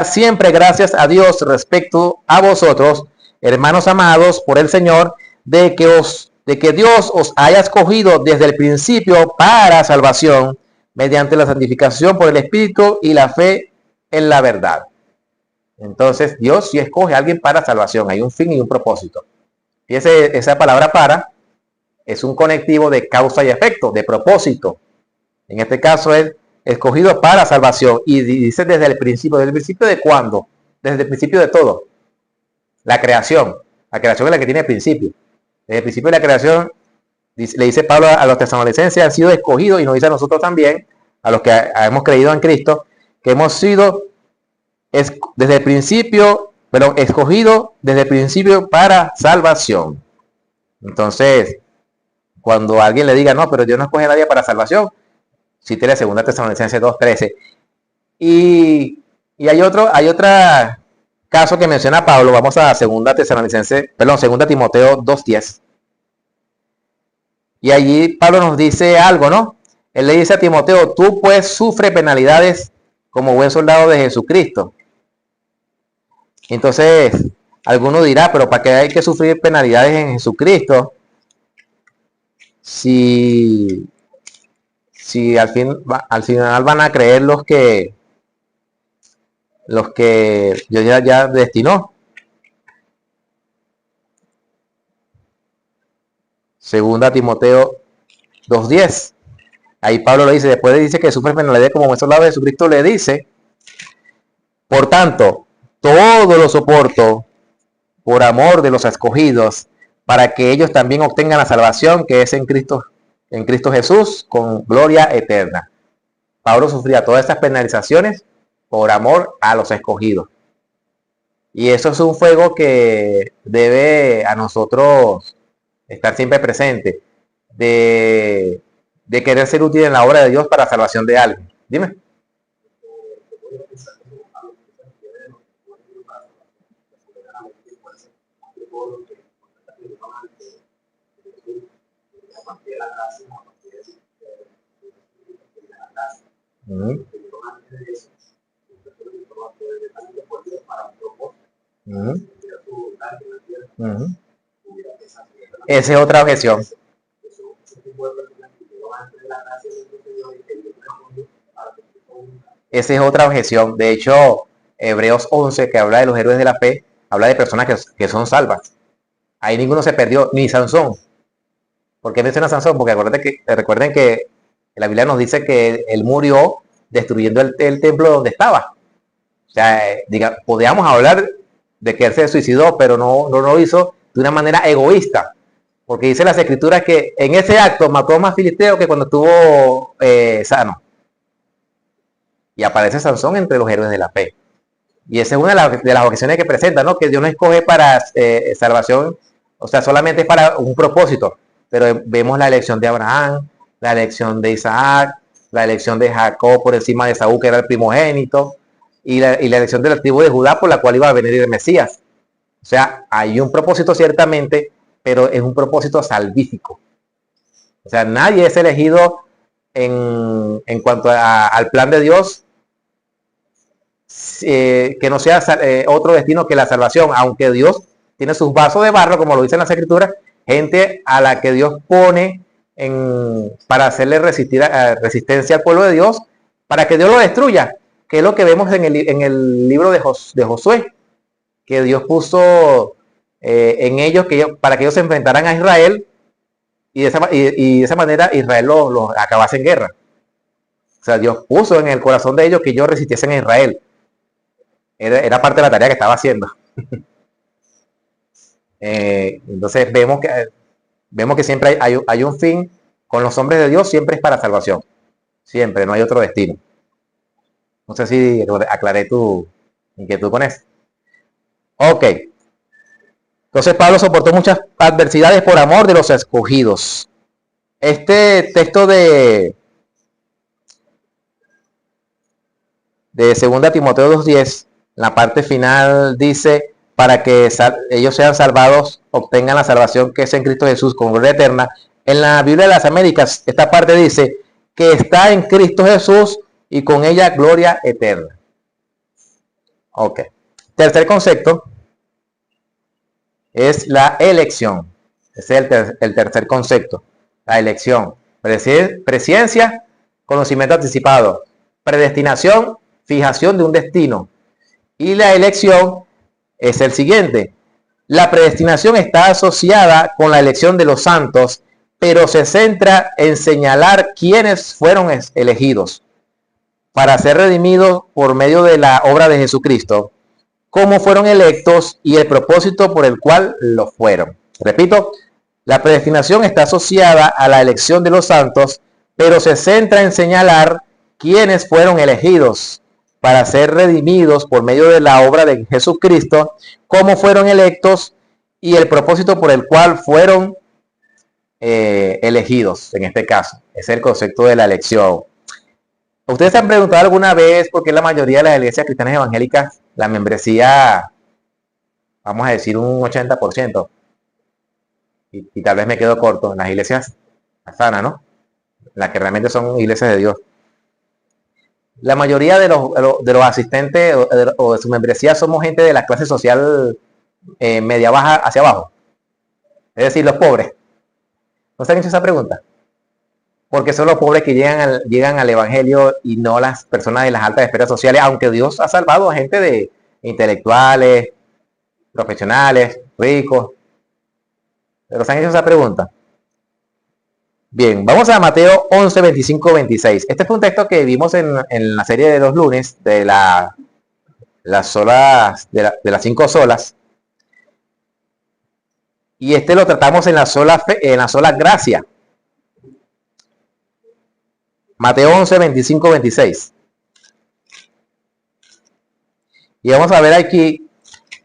siempre gracias a Dios respecto a vosotros, hermanos amados por el Señor, de que Dios os haya escogido desde el principio para salvación, mediante la santificación por el Espíritu y la fe en la verdad. Entonces, Dios sí escoge a alguien para salvación, hay un fin y un propósito. Y esa palabra para es un conectivo de causa y efecto, de propósito. En este caso es escogido para salvación. Y dice desde el principio. ¿Desde el principio de cuándo? Desde el principio de todo. La creación. La creación es la que tiene principio. Desde el principio de la creación, le dice Pablo a los tesalonicenses, han sido escogidos, y nos dice a nosotros también, a los que hemos creído en Cristo, que hemos sido desde el principio, pero escogido desde el principio para salvación. Entonces, cuando alguien le diga, no, pero Dios no escoge a nadie para salvación, cite la 2 Tesalonicenses 2:13. Y hay otro caso que menciona Pablo. Vamos a 2 Timoteo 2:10. Y allí Pablo nos dice algo, ¿no? Él le dice a Timoteo, tú pues sufre penalidades como buen soldado de Jesucristo. Entonces, alguno dirá, pero ¿para qué hay que sufrir penalidades en Jesucristo? Si al final van a creer los que Dios ya destinó. 2 Timoteo 2:10. Ahí Pablo lo dice, después dice que sufre penalidad como buen soldado de Jesucristo, le dice, por tanto, todo lo soporto por amor de los escogidos, para que ellos también obtengan la salvación que es en Cristo Jesús, con gloria eterna. Pablo sufría todas estas penalizaciones por amor a los escogidos. Y eso es un fuego que debe a nosotros estar siempre presente, de querer ser útil en la obra de Dios para la salvación de alguien. Dime. Uh-huh. Uh-huh. Uh-huh. Esa es otra objeción. Esa es otra objeción. De hecho, Hebreos 11, que habla de los héroes de la fe, habla de personas que son salvas. Ahí ninguno se perdió, ni Sansón. ¿Por qué menciona Sansón? Porque recuerden que la Biblia nos dice que él murió destruyendo el templo donde estaba. O sea, podríamos hablar de que él se suicidó, pero no lo hizo de una manera egoísta. Porque dice las escrituras que en ese acto mató más filisteos que cuando estuvo sano. Y aparece Sansón entre los héroes de la fe. Y esa es una de las objeciones que presenta, ¿no? Que Dios no escoge para salvación, o sea, solamente es para un propósito. Pero vemos la elección de Abraham, la elección de Isaac, la elección de Jacob por encima de Saúl, que era el primogénito, y la elección de la tribu de Judá, por la cual iba a venir el Mesías. O sea, hay un propósito ciertamente, pero es un propósito salvífico. O sea, nadie es elegido en cuanto al plan de Dios que no sea otro destino que la salvación, aunque Dios tiene sus vasos de barro, como lo dicen las escrituras, gente a la que Dios pone para hacerle resistencia al pueblo de Dios, para que Dios lo destruya, que es lo que vemos en el libro de Josué, que Dios puso en ellos para que ellos se enfrentaran a Israel, y de esa manera Israel los acabase en guerra. O sea, Dios puso en el corazón de ellos que ellos resistiesen a Israel. Era parte de la tarea que estaba haciendo. Entonces vemos que siempre hay un fin Con los hombres de Dios siempre es para salvación. Siempre, no hay otro destino. No sé si aclaré tu inquietud con eso. Ok. Entonces Pablo soportó muchas adversidades por amor de los escogidos. Este texto de 2 Timoteo 2:10, la parte final dice, para que ellos sean salvados, obtengan la salvación que es en Cristo Jesús con gloria eterna. En la Biblia de las Américas, esta parte dice que está en Cristo Jesús y con ella gloria eterna. Ok. Tercer concepto es la elección. Ese es el tercer concepto. La elección. Presciencia, conocimiento anticipado. Predestinación, fijación de un destino. Y la elección es el siguiente. La predestinación está asociada con la elección de los santos, pero se centra en señalar quiénes fueron elegidos para ser redimidos por medio de la obra de Jesucristo, cómo fueron electos y el propósito por el cual lo fueron. Repito, la predestinación está asociada a la elección de los santos, pero se centra en señalar quiénes fueron elegidos para ser redimidos por medio de la obra de Jesucristo, cómo fueron electos y el propósito por el cual fueron elegidos, en este caso. Es el concepto de la elección. ¿Ustedes se han preguntado alguna vez por qué la mayoría de las iglesias cristianas evangélicas, la membresía, vamos a decir un 80%, y tal vez me quedo corto, en las iglesias sanas, ¿no? Las que realmente son iglesias de Dios? La mayoría de los asistentes o de su membresía somos gente de la clase social media baja hacia abajo. Es decir, los pobres. ¿No se han hecho esa pregunta? Porque son los pobres que llegan al evangelio y no las personas de las altas esferas sociales, aunque Dios ha salvado a gente de intelectuales, profesionales, ricos. Pero se han hecho esa pregunta. Bien, vamos a Mateo 11, 25, 26. Este fue un texto que vimos en la serie de los lunes de las 5 solas. Y este lo tratamos en la sola gracia. Mateo 11, 25, 26. Y vamos a ver aquí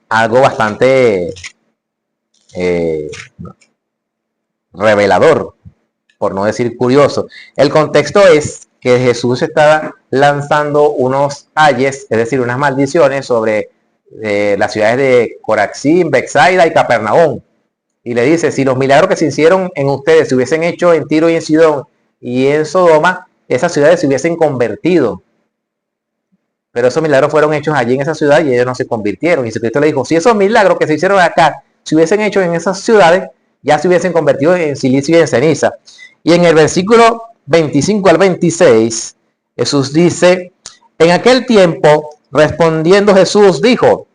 algo bastante revelador, por no decir curioso. El contexto es que Jesús estaba lanzando unos ayes, es decir, unas maldiciones sobre las ciudades de Corazín, Betsaida y Capernaum. Y le dice, si los milagros que se hicieron en ustedes se hubiesen hecho en Tiro y en Sidón y en Sodoma, esas ciudades se hubiesen convertido. Pero esos milagros fueron hechos allí en esa ciudad y ellos no se convirtieron. Y Jesucristo le dijo, si esos milagros que se hicieron acá se hubiesen hecho en esas ciudades, ya se hubiesen convertido en silicio y en ceniza. Y en el versículo 25 al 26, Jesús dice, en aquel tiempo, respondiendo Jesús, dijo,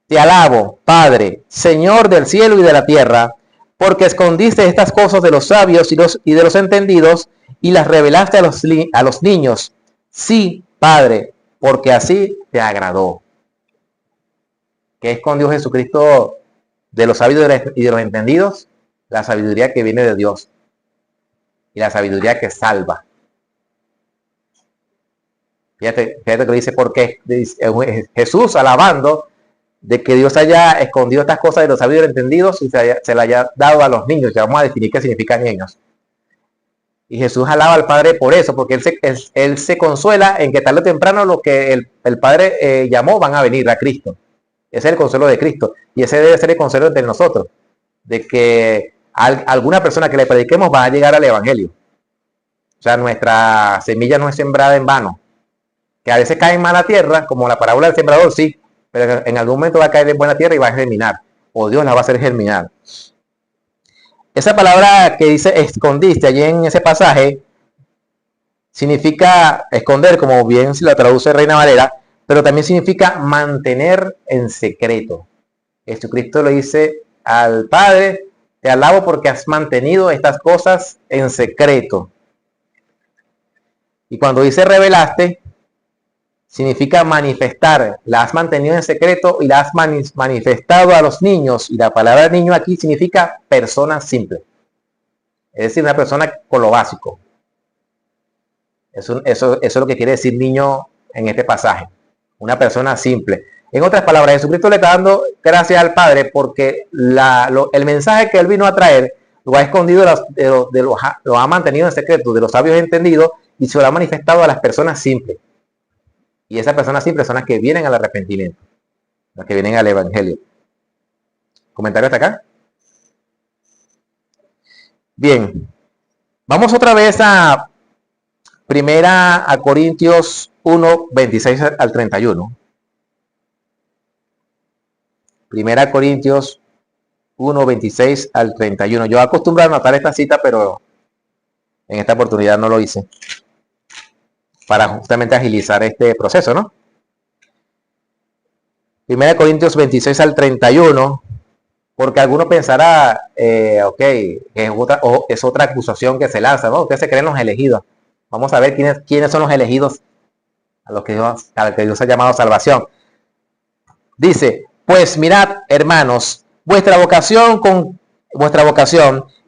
te alabo, Padre, Señor del cielo y de la tierra, porque escondiste estas cosas de los sabios y de los entendidos y las revelaste a los niños. Sí, Padre, porque así te agradó. ¿Qué escondió Jesucristo de los sabios y de los entendidos? La sabiduría que viene de Dios y la sabiduría que salva. Fíjate que dice, porque Jesús alabando de que Dios haya escondido estas cosas de los sabios y los entendidos y se la haya dado a los niños. Ya vamos a definir qué significan niños. Y Jesús alaba al Padre por eso, porque él se consuela en que tarde o temprano lo que el Padre llamó van a venir a Cristo. Ese es el consuelo de Cristo. Y ese debe ser el consuelo entre nosotros. De que alguna persona que le prediquemos va a llegar al Evangelio. O sea, nuestra semilla no es sembrada en vano. Que a veces cae en mala tierra, como la parábola del sembrador, sí. Pero en algún momento va a caer en buena tierra y va a germinar. O Dios la va a hacer germinar. Esa palabra que dice escondiste allí en ese pasaje significa esconder, como bien si la traduce Reina Valera, pero también significa mantener en secreto. Jesucristo le dice al Padre, te alabo porque has mantenido estas cosas en secreto. Y cuando dice revelaste, significa manifestar, la has mantenido en secreto y la has manifestado a los niños. Y la palabra niño aquí significa persona simple. Es decir, una persona con lo básico. Eso es lo que quiere decir niño en este pasaje. Una persona simple. En otras palabras, Jesucristo le está dando gracias al Padre porque el mensaje que Él vino a traer lo ha escondido, lo ha mantenido en secreto de los sabios entendidos y se lo ha manifestado a las personas simples. Y esas personas simples son las que vienen al arrepentimiento, las que vienen al Evangelio. ¿Comentario hasta acá? Bien. Vamos otra vez a Corintios 1, 26 al 31. Primera Corintios 1, 26 al 31. Yo acostumbro a anotar esta cita, pero en esta oportunidad no lo hice. Para justamente agilizar este proceso, ¿no? Primera Corintios 26 al 31. Porque alguno pensará, ok, es otra acusación que se lanza, ¿no? Ustedes se creen los elegidos. Vamos a ver quiénes son los elegidos a los que Dios ha llamado salvación. Dice, pues mirad, hermanos, vuestra vocación,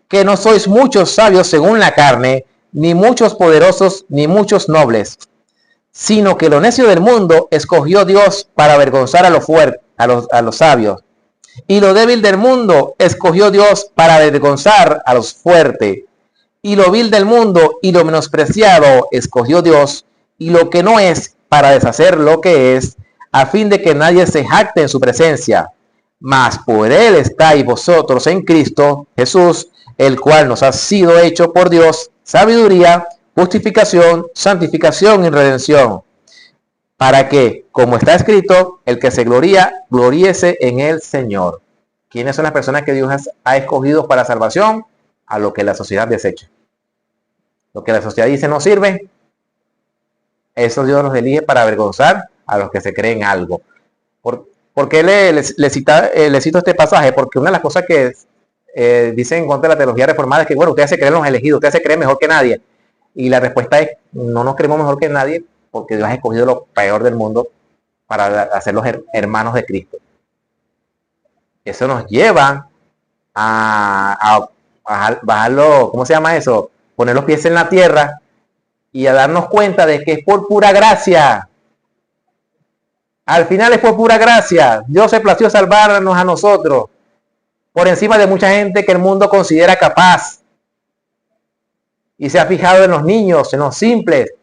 que no sois muchos sabios según la carne, ni muchos poderosos, ni muchos nobles, sino que lo necio del mundo escogió Dios para avergonzar a los fuertes, a los sabios. Y lo débil del mundo escogió Dios para avergonzar a los fuertes. Y lo vil del mundo y lo menospreciado escogió Dios, y lo que no es, para deshacer lo que es, a fin de que nadie se jacte en su presencia. Mas por Él estáis vosotros en Cristo Jesús, el cual nos ha sido hecho por Dios sabiduría, justificación, santificación y redención, para que, como está escrito, el que se gloría, gloríese en el Señor. ¿Quiénes son las personas que Dios ha escogido para salvación? A lo que la sociedad desecha. Lo que la sociedad dice no sirve, eso Dios los elige para avergonzar a los que se creen algo. ¿Por qué le cito este pasaje? Porque una de las cosas que dicen en contra de la teología reformada es que, bueno, ustedes se creen los elegidos, ustedes se creen mejor que nadie. Y la respuesta es, no nos creemos mejor que nadie, porque Dios ha escogido lo peor del mundo para hacerlos hermanos de Cristo. Eso nos lleva a bajarlo, ¿cómo se llama eso? Poner los pies en la tierra y a darnos cuenta de que es por pura gracia. Al final es por pura gracia. Dios se plació salvarnos a nosotros por encima de mucha gente que el mundo considera capaz. Y se ha fijado en los niños, en los simples,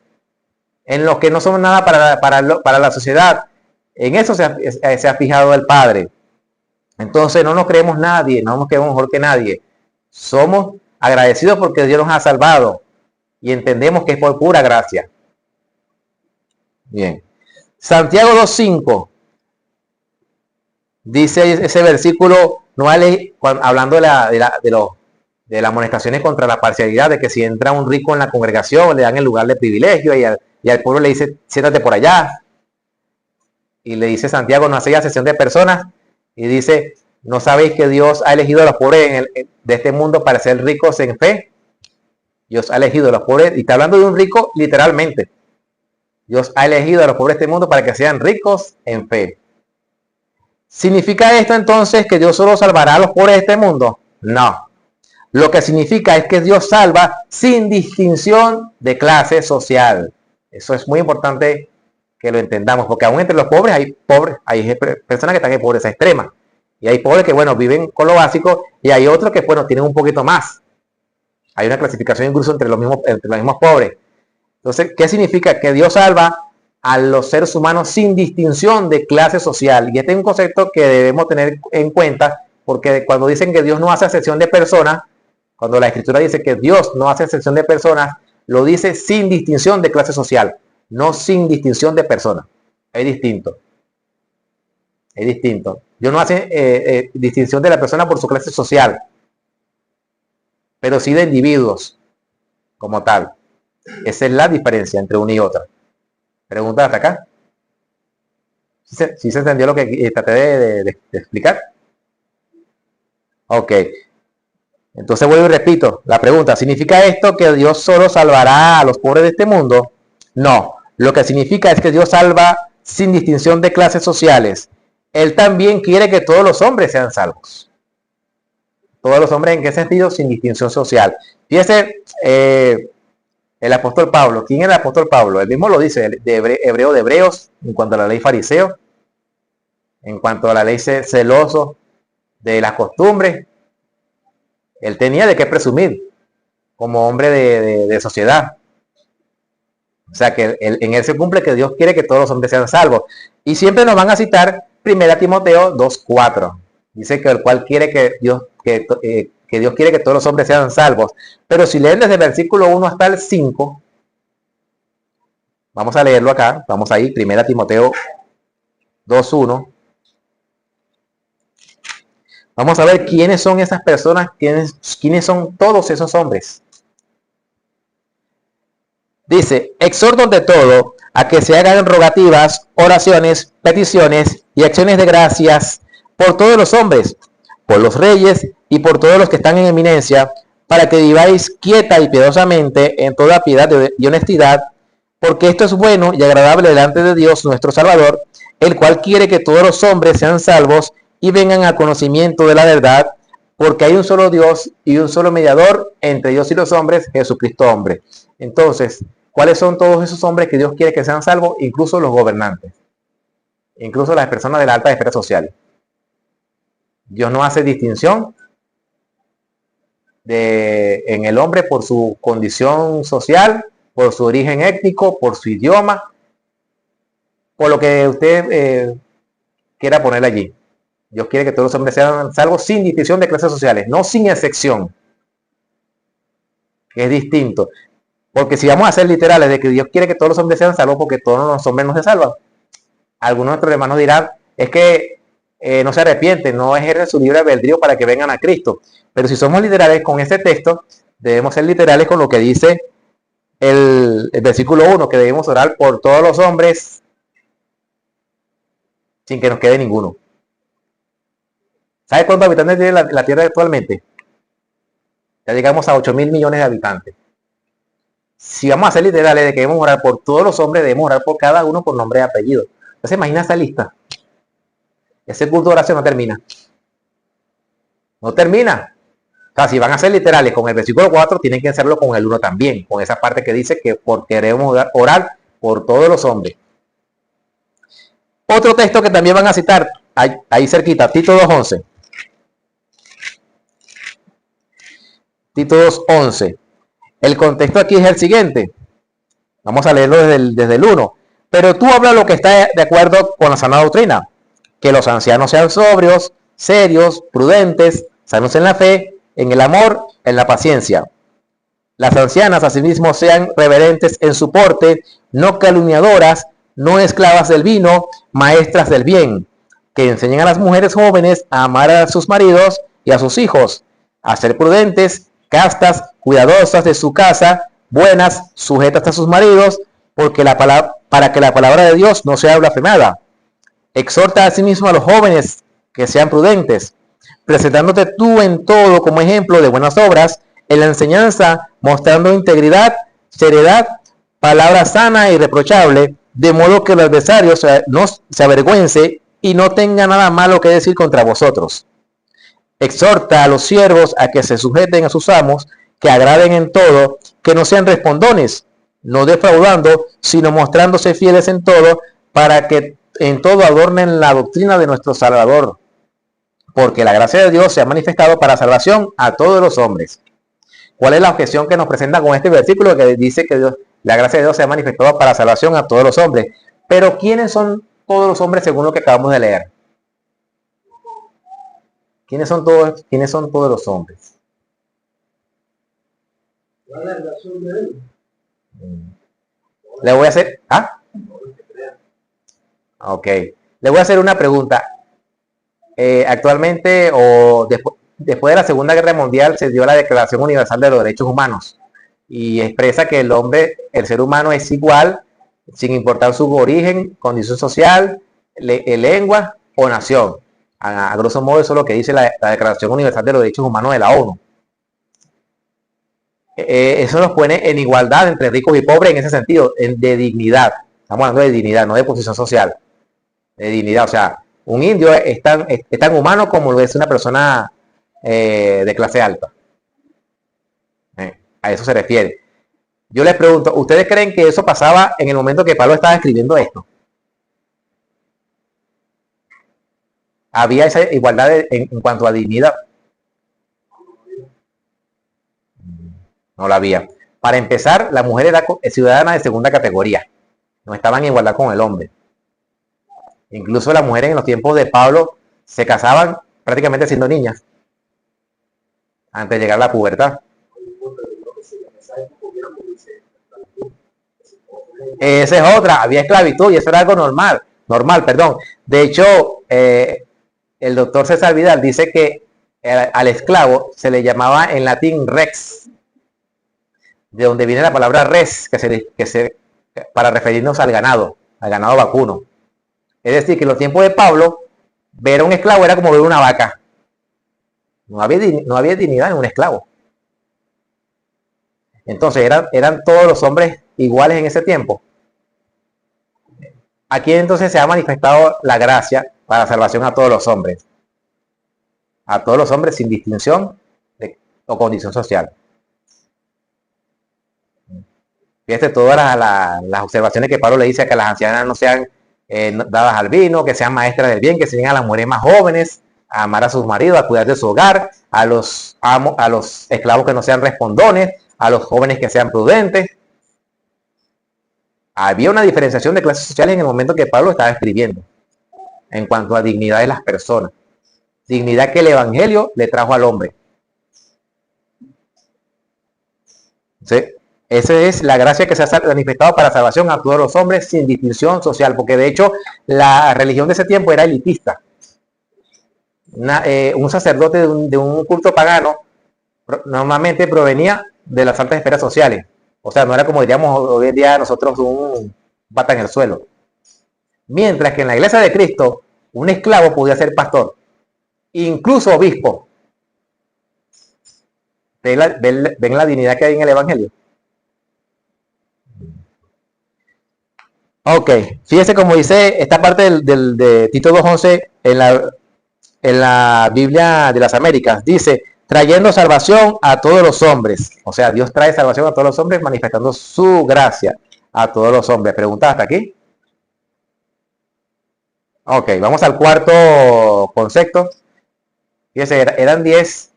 en los que no son nada para la sociedad. En eso se ha fijado el Padre. Entonces no nos creemos nadie, no nos creemos mejor que nadie. Somos agradecidos porque Dios nos ha salvado y entendemos que es por pura gracia. Bien. Santiago 2:5 dice ese versículo, hablando de las amonestaciones contra la parcialidad, de que si entra un rico en la congregación le dan el lugar de privilegio y al pueblo le dice, siéntate por allá. Y le dice Santiago, no hacéis acepción de personas. Y dice, ¿no sabéis que Dios ha elegido a los pobres de este mundo para ser ricos en fe? Dios ha elegido a los pobres, y está hablando de un rico literalmente. Dios ha elegido a los pobres de este mundo para que sean ricos en fe. ¿Significa esto entonces que Dios solo salvará a los pobres de este mundo? No. Lo que significa es que Dios salva sin distinción de clase social. Eso es muy importante que lo entendamos, porque aún entre los pobres hay personas que están en pobreza extrema. Y hay pobres que, bueno, viven con lo básico, y hay otros que, bueno, tienen un poquito más. Hay una clasificación incluso entre los mismos pobres. Entonces, ¿qué significa? Que Dios salva a los seres humanos sin distinción de clase social. Y este es un concepto que debemos tener en cuenta, porque cuando dicen que Dios no hace acepción de personas, cuando la Escritura dice que Dios no hace acepción de personas, lo dice sin distinción de clase social, no sin distinción de personas. Es distinto. Es distinto. Dios no hace distinción de la persona por su clase social, pero sí de individuos como tal. Esa es la diferencia entre una y otra. ¿Pregunta hasta acá? ¿Sí se entendió lo que traté de explicar? Ok. Entonces vuelvo y repito la pregunta. ¿Significa esto que Dios solo salvará a los pobres de este mundo? No. Lo que significa es que Dios salva sin distinción de clases sociales. Él también quiere que todos los hombres sean salvos. Todos los hombres, ¿en qué sentido? Sin distinción social. Fíjese, el apóstol Pablo. ¿Quién era el apóstol Pablo? Él mismo lo dice, hebreo de hebreos, en cuanto a la ley fariseo, en cuanto a la ley celoso de las costumbres. Él tenía de qué presumir como hombre de sociedad. O sea que en él se cumple que Dios quiere que todos los hombres sean salvos. Y siempre nos van a citar 1 Timoteo 2:4. Dice que el cual quiere que Dios quiere que todos los hombres sean salvos. Pero si leen desde el versículo 1 hasta el 5, vamos a leerlo acá. Vamos ahí, 1 Timoteo 2:1. Vamos a ver quiénes son esas personas, quiénes son todos esos hombres. Dice, exhorto ante todo a que se hagan rogativas, oraciones, peticiones y acciones de gracias por todos los hombres, por los reyes y por todos los que están en eminencia, para que viváis quieta y piadosamente en toda piedad y honestidad, porque esto es bueno y agradable delante de Dios nuestro Salvador, el cual quiere que todos los hombres sean salvos y vengan al conocimiento de la verdad, porque hay un solo Dios y un solo mediador entre Dios y los hombres, Jesucristo hombre. Entonces, ¿cuáles son todos esos hombres que Dios quiere que sean salvos? Incluso los gobernantes, incluso las personas de la alta esfera social. Dios no hace distinción en el hombre por su condición social, por su origen étnico, por su idioma, por lo que usted quiera poner allí. Dios quiere que todos los hombres sean salvos sin distinción de clases sociales, no sin excepción, que es distinto. Porque si vamos a ser literales de que Dios quiere que todos los hombres sean salvos porque todos los hombres no se salvan, algunos de nuestros hermanos dirán, es que no se arrepienten, no ejercen su libre albedrío para que vengan a Cristo. Pero si somos literales con este texto, debemos ser literales con lo que dice el versículo 1, que debemos orar por todos los hombres sin que nos quede ninguno. ¿Sabe cuántos habitantes tiene la Tierra actualmente? Ya llegamos a 8.000 millones de habitantes. Si vamos a ser literales de que debemos orar por todos los hombres, debemos orar por cada uno por nombre y apellido. Entonces imagina esa lista. Ese culto de oración no termina. No termina. O sea, si van a ser literales con el versículo 4, tienen que hacerlo con el 1 también, con esa parte que dice que queremos orar por todos los hombres. Otro texto que también van a citar, ahí cerquita, Tito 2:11. Tito 2:11. El contexto aquí es el siguiente. Vamos a leerlo desde el 1. Pero tú habla lo que está de acuerdo con la sana doctrina. Que los ancianos sean sobrios, serios, prudentes, sanos en la fe, en el amor, en la paciencia. Las ancianas asimismo sean reverentes en su porte, no calumniadoras, no esclavas del vino, maestras del bien, que enseñen a las mujeres jóvenes a amar a sus maridos y a sus hijos, a ser prudentes, castas, cuidadosas de su casa, buenas, sujetas a sus maridos, para que la palabra de Dios no sea blasfemada. Exhorta asimismo a los jóvenes que sean prudentes, presentándote tú en todo como ejemplo de buenas obras, en la enseñanza, mostrando integridad, seriedad, palabra sana y irreprochable, de modo que el adversario no se avergüence y no tenga nada malo que decir contra vosotros. Exhorta a los siervos a que se sujeten a sus amos, que agraden en todo, que no sean respondones, no defraudando, sino mostrándose fieles en todo, para que en todo adornen la doctrina de nuestro Salvador. Porque la gracia de Dios se ha manifestado para salvación a todos los hombres. ¿Cuál es la objeción que nos presenta con este versículo que dice que la gracia de Dios se ha manifestado para salvación a todos los hombres? Pero ¿quiénes son todos los hombres según lo que acabamos de leer? ¿Quiénes son todos los hombres? Le voy a hacer... Ok. Le voy a hacer una pregunta. Actualmente o después de la Segunda Guerra Mundial se dio la Declaración Universal de los Derechos Humanos y expresa que el ser humano es igual sin importar su origen, condición social, lengua o nación. A grosso modo eso es lo que dice la Declaración Universal de los Derechos Humanos de la ONU. Eso nos pone en igualdad entre ricos y pobres en ese sentido, de dignidad. Estamos hablando de dignidad, no de posición social. De dignidad, o sea, un indio es tan humano como lo es una persona de clase alta. A eso se refiere. Yo les pregunto, ¿ustedes creen que eso pasaba en el momento que Pablo estaba escribiendo esto? ¿Había esa igualdad en cuanto a dignidad? No la había. Para empezar, la mujer era ciudadana de segunda categoría. No estaban en igualdad con el hombre. Incluso las mujeres en los tiempos de Pablo se casaban prácticamente siendo niñas, antes de llegar a la pubertad. Esa es otra, había esclavitud y eso era algo normal, perdón. De hecho, el doctor César Vidal dice que al esclavo se le llamaba en latín rex, de donde viene la palabra res, para referirnos al ganado vacuno. Es decir, que en los tiempos de Pablo, ver a un esclavo era como ver una vaca. No había dignidad en un esclavo. Entonces, ¿eran todos los hombres iguales en ese tiempo? Aquí entonces se ha manifestado la gracia para salvación a todos los hombres. A todos los hombres sin distinción o condición social. Fíjate todas las observaciones que Pablo le dice a que las ancianas no sean dadas al vino, que sean maestras del bien, que enseñen a las mujeres más jóvenes a amar a sus maridos, a cuidar de su hogar, a los esclavos que no sean respondones, a los jóvenes que sean prudentes. Había una diferenciación de clases sociales en el momento que Pablo estaba escribiendo, en cuanto a dignidad de las personas. Dignidad que el Evangelio le trajo al hombre. ¿Sí? Esa es la gracia que se ha manifestado para salvación a todos los hombres sin distinción social, porque de hecho la religión de ese tiempo era elitista. Un sacerdote de un culto pagano normalmente provenía de las altas esferas sociales. O sea, no era como diríamos hoy en día nosotros un pata en el suelo. Mientras que en la iglesia de Cristo, un esclavo podía ser pastor, incluso obispo. ¿Ven la dignidad que hay en el Evangelio? Ok, fíjese como dice esta parte de Tito 2:11 en la Biblia de las Américas. Dice, trayendo salvación a todos los hombres. O sea, Dios trae salvación a todos los hombres manifestando su gracia a todos los hombres. ¿Preguntas hasta aquí? Ok, vamos al cuarto concepto. Fíjense, eran 10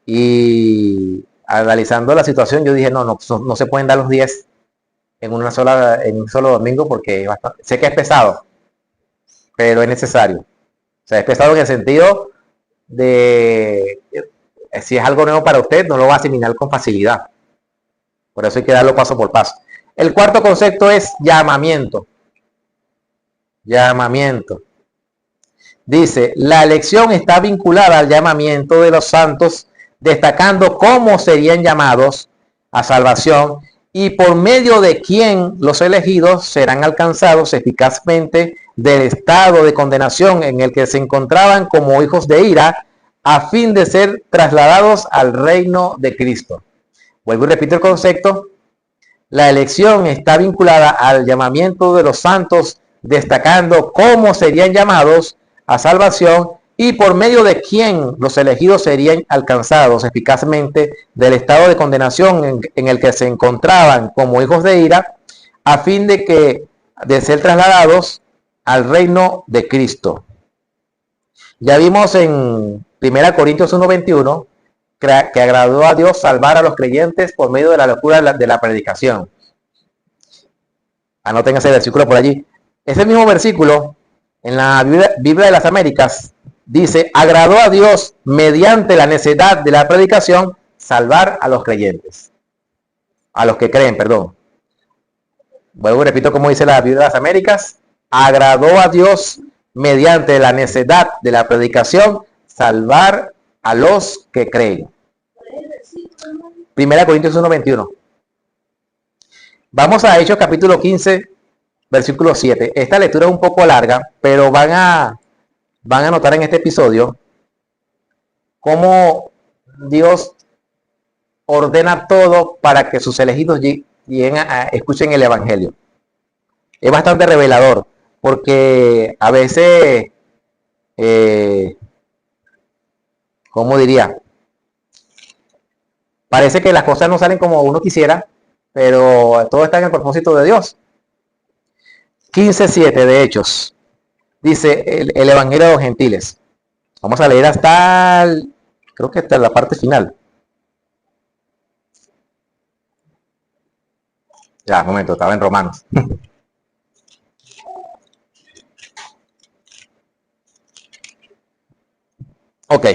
y analizando la situación yo dije, no se pueden dar los 10 en un solo domingo porque sé que es pesado, pero es necesario. O sea, es pesado en el sentido de si es algo nuevo para usted, no lo va a asimilar con facilidad. Por eso hay que darlo paso por paso. El cuarto concepto es llamamiento. Llamamiento. Dice, la elección está vinculada al llamamiento de los santos, destacando cómo serían llamados a salvación y por medio de quién los elegidos serán alcanzados eficazmente del estado de condenación en el que se encontraban como hijos de ira, a fin de ser trasladados al reino de Cristo. Vuelvo y repito el concepto. La elección está vinculada al llamamiento de los santos, destacando cómo serían llamados a salvación y por medio de quién los elegidos serían alcanzados eficazmente del estado de condenación en el que se encontraban como hijos de ira, a fin de ser trasladados al reino de Cristo. Ya vimos en 1 Corintios 1:21 que agradó a Dios salvar a los creyentes por medio de la locura de la predicación. Anoten ese versículo por allí. Ese mismo versículo en la Biblia de las Américas dice, agradó a Dios mediante la necedad de la predicación salvar a los creyentes. A los que creen, perdón. Vuelvo y repito como dice la Biblia de las Américas. Agradó a Dios mediante la necedad de la predicación salvar a los que creen. 1 Corintios 1:21. Vamos a Hechos capítulo 15, versículo 7. Esta lectura es un poco larga, pero van a notar en este episodio cómo Dios ordena todo para que sus elegidos escuchen el Evangelio. Es bastante revelador, porque a veces, ¿cómo diría? Parece que las cosas no salen como uno quisiera, pero todo está en el propósito de Dios. 15:7 de Hechos. Dice el Evangelio de los Gentiles. Vamos a leer creo que hasta la parte final. Ya, un momento, estaba en Romanos. Ok.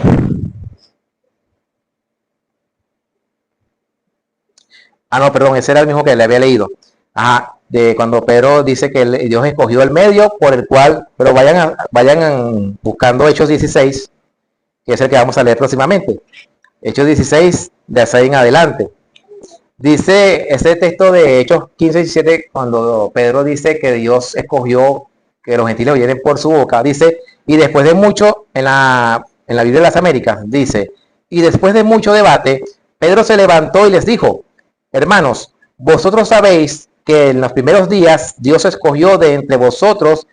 Ah, no, perdón, ese era el mismo que le había leído. Ajá, de cuando Pedro dice que Dios escogió el medio por el cual, pero vayan buscando Hechos 16, que es el que vamos a leer próximamente. Hechos 16, de 6 en adelante. Dice ese texto de Hechos 15 y 17, cuando Pedro dice que Dios escogió que los gentiles oyeren por su boca, dice, y después de mucho, en la Biblia de las Américas, dice, y después de mucho debate, Pedro se levantó y les dijo, hermanos, vosotros sabéis que en los primeros días Dios escogió de entre vosotros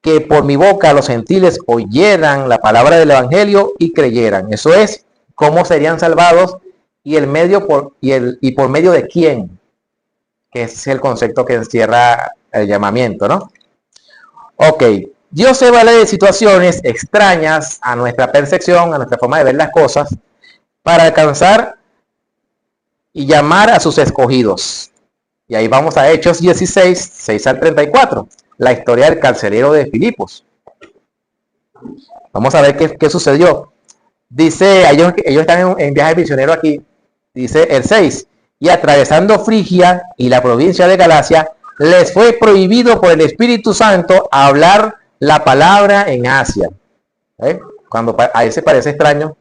que por mi boca los gentiles oyeran la palabra del evangelio y creyeran. Eso es, cómo serían salvados y por medio de quién, que es el concepto que encierra el llamamiento, ¿no? Ok, Dios se vale de situaciones extrañas a nuestra percepción, a nuestra forma de ver las cosas, para alcanzar y llamar a sus escogidos. Y ahí vamos a Hechos 16, 6 al 34, la historia del carcelero de Filipos. Vamos a ver qué sucedió. Dice, ellos están en viaje misionero aquí, dice el 6, y atravesando Frigia y la provincia de Galacia, les fue prohibido por el Espíritu Santo hablar la palabra en Asia. Cuando a veces parece extraño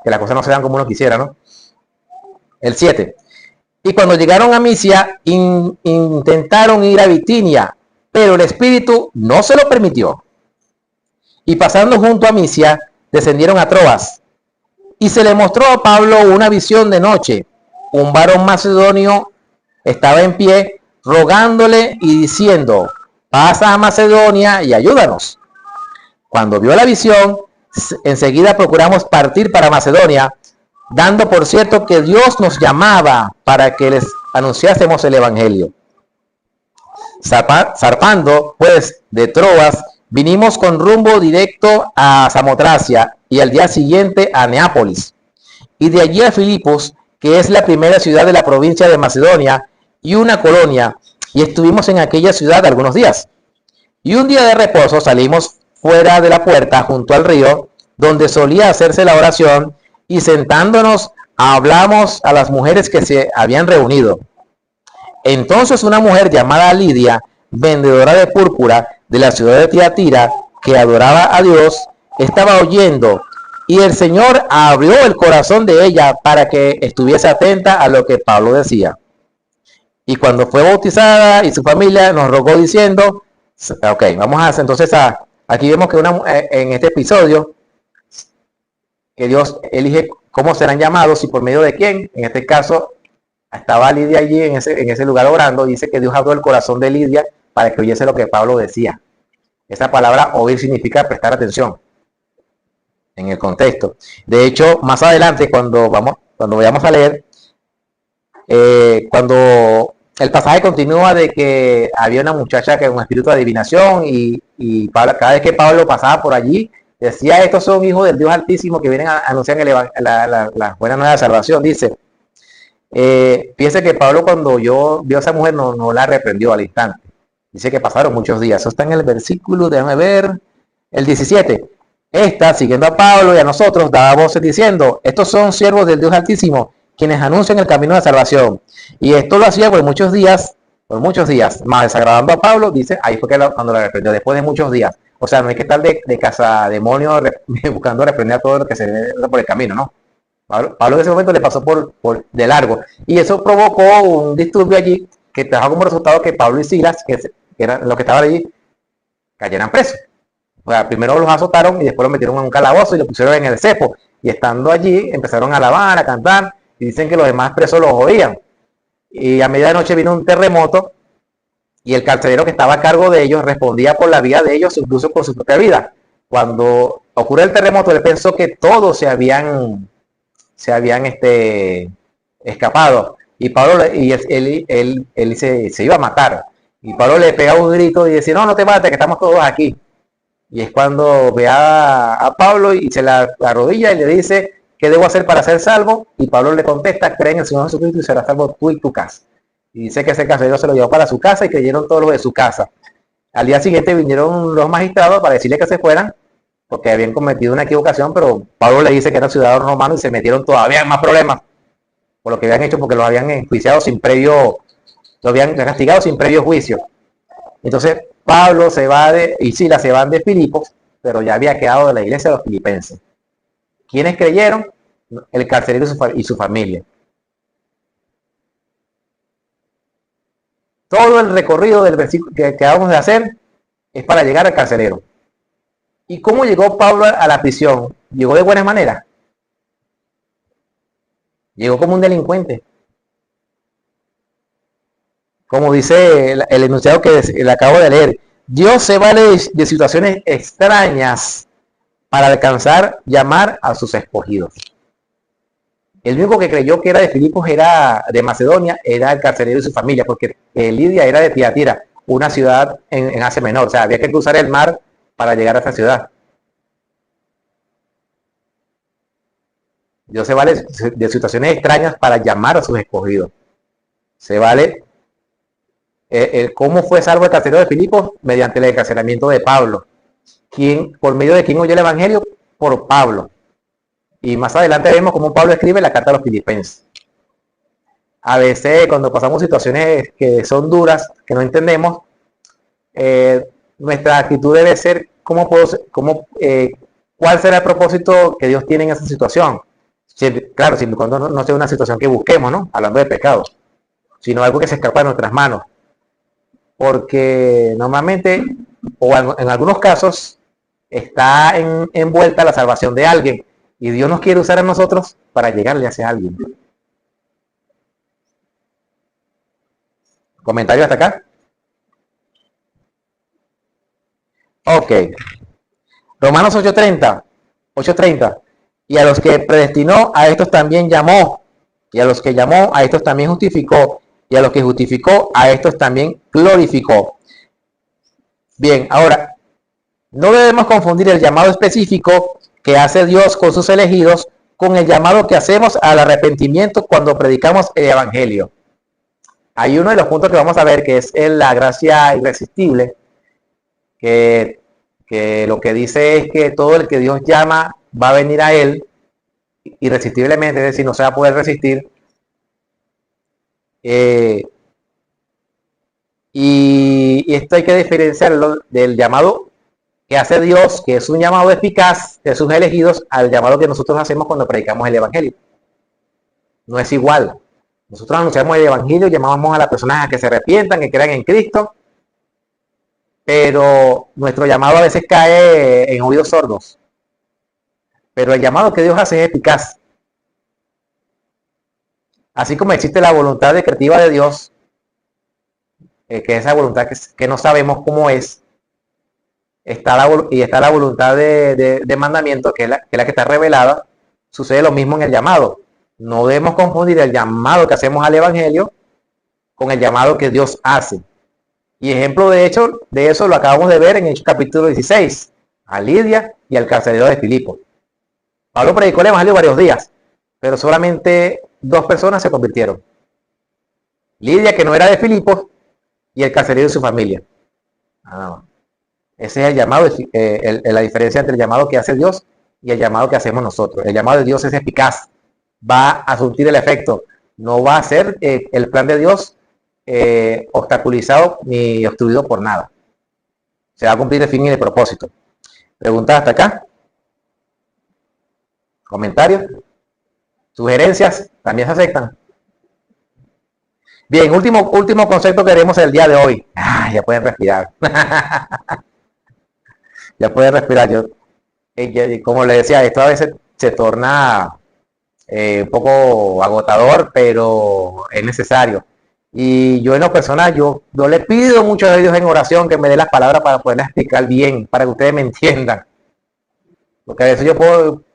que las cosas no se dan como uno quisiera, ¿no? El 7. Y cuando llegaron a Misia, intentaron ir a Bitinia, pero el Espíritu no se lo permitió. Y pasando junto a Misia, descendieron a Troas. Y se le mostró a Pablo una visión de noche. Un varón macedonio estaba en pie, rogándole y diciendo, pasa a Macedonia y ayúdanos. Cuando vio la visión, enseguida procuramos partir para Macedonia, dando por cierto que Dios nos llamaba para que les anunciásemos el evangelio. Zarpando pues de Troas, vinimos con rumbo directo a Samotracia y al día siguiente a Neápolis, y de allí a Filipos, que es la primera ciudad de la provincia de Macedonia y una colonia, y estuvimos en aquella ciudad algunos días. Y un día de reposo salimos fuera de la puerta junto al río, donde solía hacerse la oración, y sentándonos hablamos a las mujeres que se habían reunido. Entonces una mujer llamada Lidia, vendedora de púrpura de la ciudad de Tiatira, que adoraba a Dios, estaba oyendo, y el Señor abrió el corazón de ella para que estuviese atenta a lo que Pablo decía. Y cuando fue bautizada y su familia nos rogó diciendo, ok, vamos a hacer entonces aquí vemos que en este episodio, que Dios elige cómo serán llamados y por medio de quién. En este caso, estaba Lidia allí en ese lugar orando. Dice que Dios abrió el corazón de Lidia para que oyese lo que Pablo decía. Esa palabra oír significa prestar atención en el contexto. De hecho, más adelante, cuando vayamos a leer, cuando el pasaje continúa de que había una muchacha que con un espíritu de adivinación y Pablo, cada vez que Pablo pasaba por allí, decía, estos son hijos del Dios Altísimo que vienen a anunciar la buena nueva de salvación. Dice, piense que Pablo cuando vio a esa mujer no la reprendió al instante. Dice que pasaron muchos días. Eso está en el versículo, déjame ver, el 17. Esta, siguiendo a Pablo y a nosotros, daba voces diciendo, estos son siervos del Dios Altísimo, quienes anuncian el camino de salvación. Y esto lo hacía por muchos días, más desagradando a Pablo, dice, ahí fue cuando la reprendió, después de muchos días. O sea, no hay que estar de cazademonio buscando reprender a todo lo que se ve por el camino, ¿no? Pablo en ese momento le pasó por de largo. Y eso provocó un disturbio allí que trajo como resultado que Pablo y Silas, que eran los que estaban allí, cayeran presos. O sea, primero los azotaron y después los metieron en un calabozo y los pusieron en el cepo. Y estando allí, empezaron a alabar, a cantar, y dicen que los demás presos los oían. Y a medianoche vino un terremoto, y el carcelero que estaba a cargo de ellos respondía por la vida de ellos, incluso por su propia vida. Cuando ocurre el terremoto, él pensó que todos se habían escapado. Y Pablo, él se iba a matar. Y Pablo le pegaba un grito y decía, no, no te mates, que estamos todos aquí. Y es cuando ve a Pablo y se la arrodilla y le dice, ¿qué debo hacer para ser salvo? Y Pablo le contesta, cree en el Señor Jesucristo y serás salvo tú y tu casa. Y dice que ese carcelero se lo llevó para su casa y creyeron todos los de su casa. Al día siguiente vinieron los magistrados para decirle que se fueran, porque habían cometido una equivocación, pero Pablo le dice que era ciudadano romano y se metieron todavía en más problemas por lo que habían hecho, porque los habían enjuiciado sin previo, lo habían castigado sin previo juicio. Entonces Pablo se va y Silas se van de Filipos, pero ya había quedado de la iglesia de los filipenses. ¿Quiénes creyeron? El carcelero y su familia. Todo el recorrido del versículo que acabamos de hacer es para llegar al carcelero. ¿Y cómo llegó Pablo a la prisión? ¿Llegó de buena manera? Llegó como un delincuente. Como dice el enunciado que le acabo de leer, Dios se vale de situaciones extrañas para alcanzar, llamar a sus escogidos. El único que creyó que era de Filipos, era de Macedonia, era el carcelero y su familia, porque Lidia era de Tiatira, una ciudad en Asia Menor. O sea, había que cruzar el mar para llegar a esta ciudad. Dios se vale de situaciones extrañas para llamar a sus escogidos. Se vale. ¿Cómo fue salvo el carcelero de Filipos? Mediante el encarcelamiento de Pablo. ¿Por medio de quién oyó el evangelio? Por Pablo. Y más adelante vemos cómo Pablo escribe la carta a los filipenses. A veces cuando pasamos situaciones que son duras, que no entendemos, nuestra actitud debe ser cuál será el propósito que Dios tiene en esa situación. Claro, siempre cuando no sea una situación que busquemos, ¿no? Hablando de pecado, sino algo que se escapa de nuestras manos. Porque normalmente, o en algunos casos, está envuelta la salvación de alguien. Y Dios nos quiere usar a nosotros para llegarle hacia alguien. ¿Comentario hasta acá? Ok. Romanos 8:30. Y a los que predestinó, a estos también llamó. Y a los que llamó, a estos también justificó. Y a los que justificó, a estos también glorificó. Bien, ahora, no debemos confundir el llamado específico que hace Dios con sus elegidos con el llamado que hacemos al arrepentimiento cuando predicamos el evangelio. Hay uno de los puntos que vamos a ver, que es la gracia irresistible, que lo que dice es que todo el que Dios llama va a venir a él irresistiblemente, es decir, no se va a poder resistir. Y esto hay que diferenciarlo del llamado que hace Dios, que es un llamado eficaz de sus elegidos, al llamado que nosotros hacemos cuando predicamos el evangelio. No es igual. Nosotros anunciamos el evangelio, llamamos a las personas a que se arrepientan, que crean en Cristo, pero nuestro llamado a veces cae en oídos sordos. Pero el llamado que Dios hace es eficaz. Así como existe la voluntad decretiva de Dios, que es esa voluntad que no sabemos cómo es, está la voluntad de mandamiento, que es la que está revelada. Sucede lo mismo en el llamado. No debemos confundir el llamado que hacemos al evangelio con el llamado que Dios hace. Y ejemplo de eso lo acabamos de ver en Hechos capítulo 16, a Lidia y al carcelero de Filipos. Pablo predicó el evangelio varios días, pero solamente 2 personas se convirtieron. Lidia, que no era de Filipos, y el carcelero y su familia. Ese es el llamado, la diferencia entre el llamado que hace Dios y el llamado que hacemos nosotros. El llamado de Dios es eficaz, va a surtir el efecto, no va a ser el plan de Dios obstaculizado ni obstruido por nada. Se va a cumplir el fin y el propósito. ¿Preguntas hasta acá? ¿Comentarios? ¿Sugerencias? ¿También se aceptan? Bien, último concepto que veremos el día de hoy. Ya pueden respirar. Ya pueden respirar. Como les decía, esto a veces se torna un poco agotador, pero es necesario. Y yo en lo personal, yo le pido mucho a Dios en oración que me dé las palabras para poder explicar bien, para que ustedes me entiendan. Porque a veces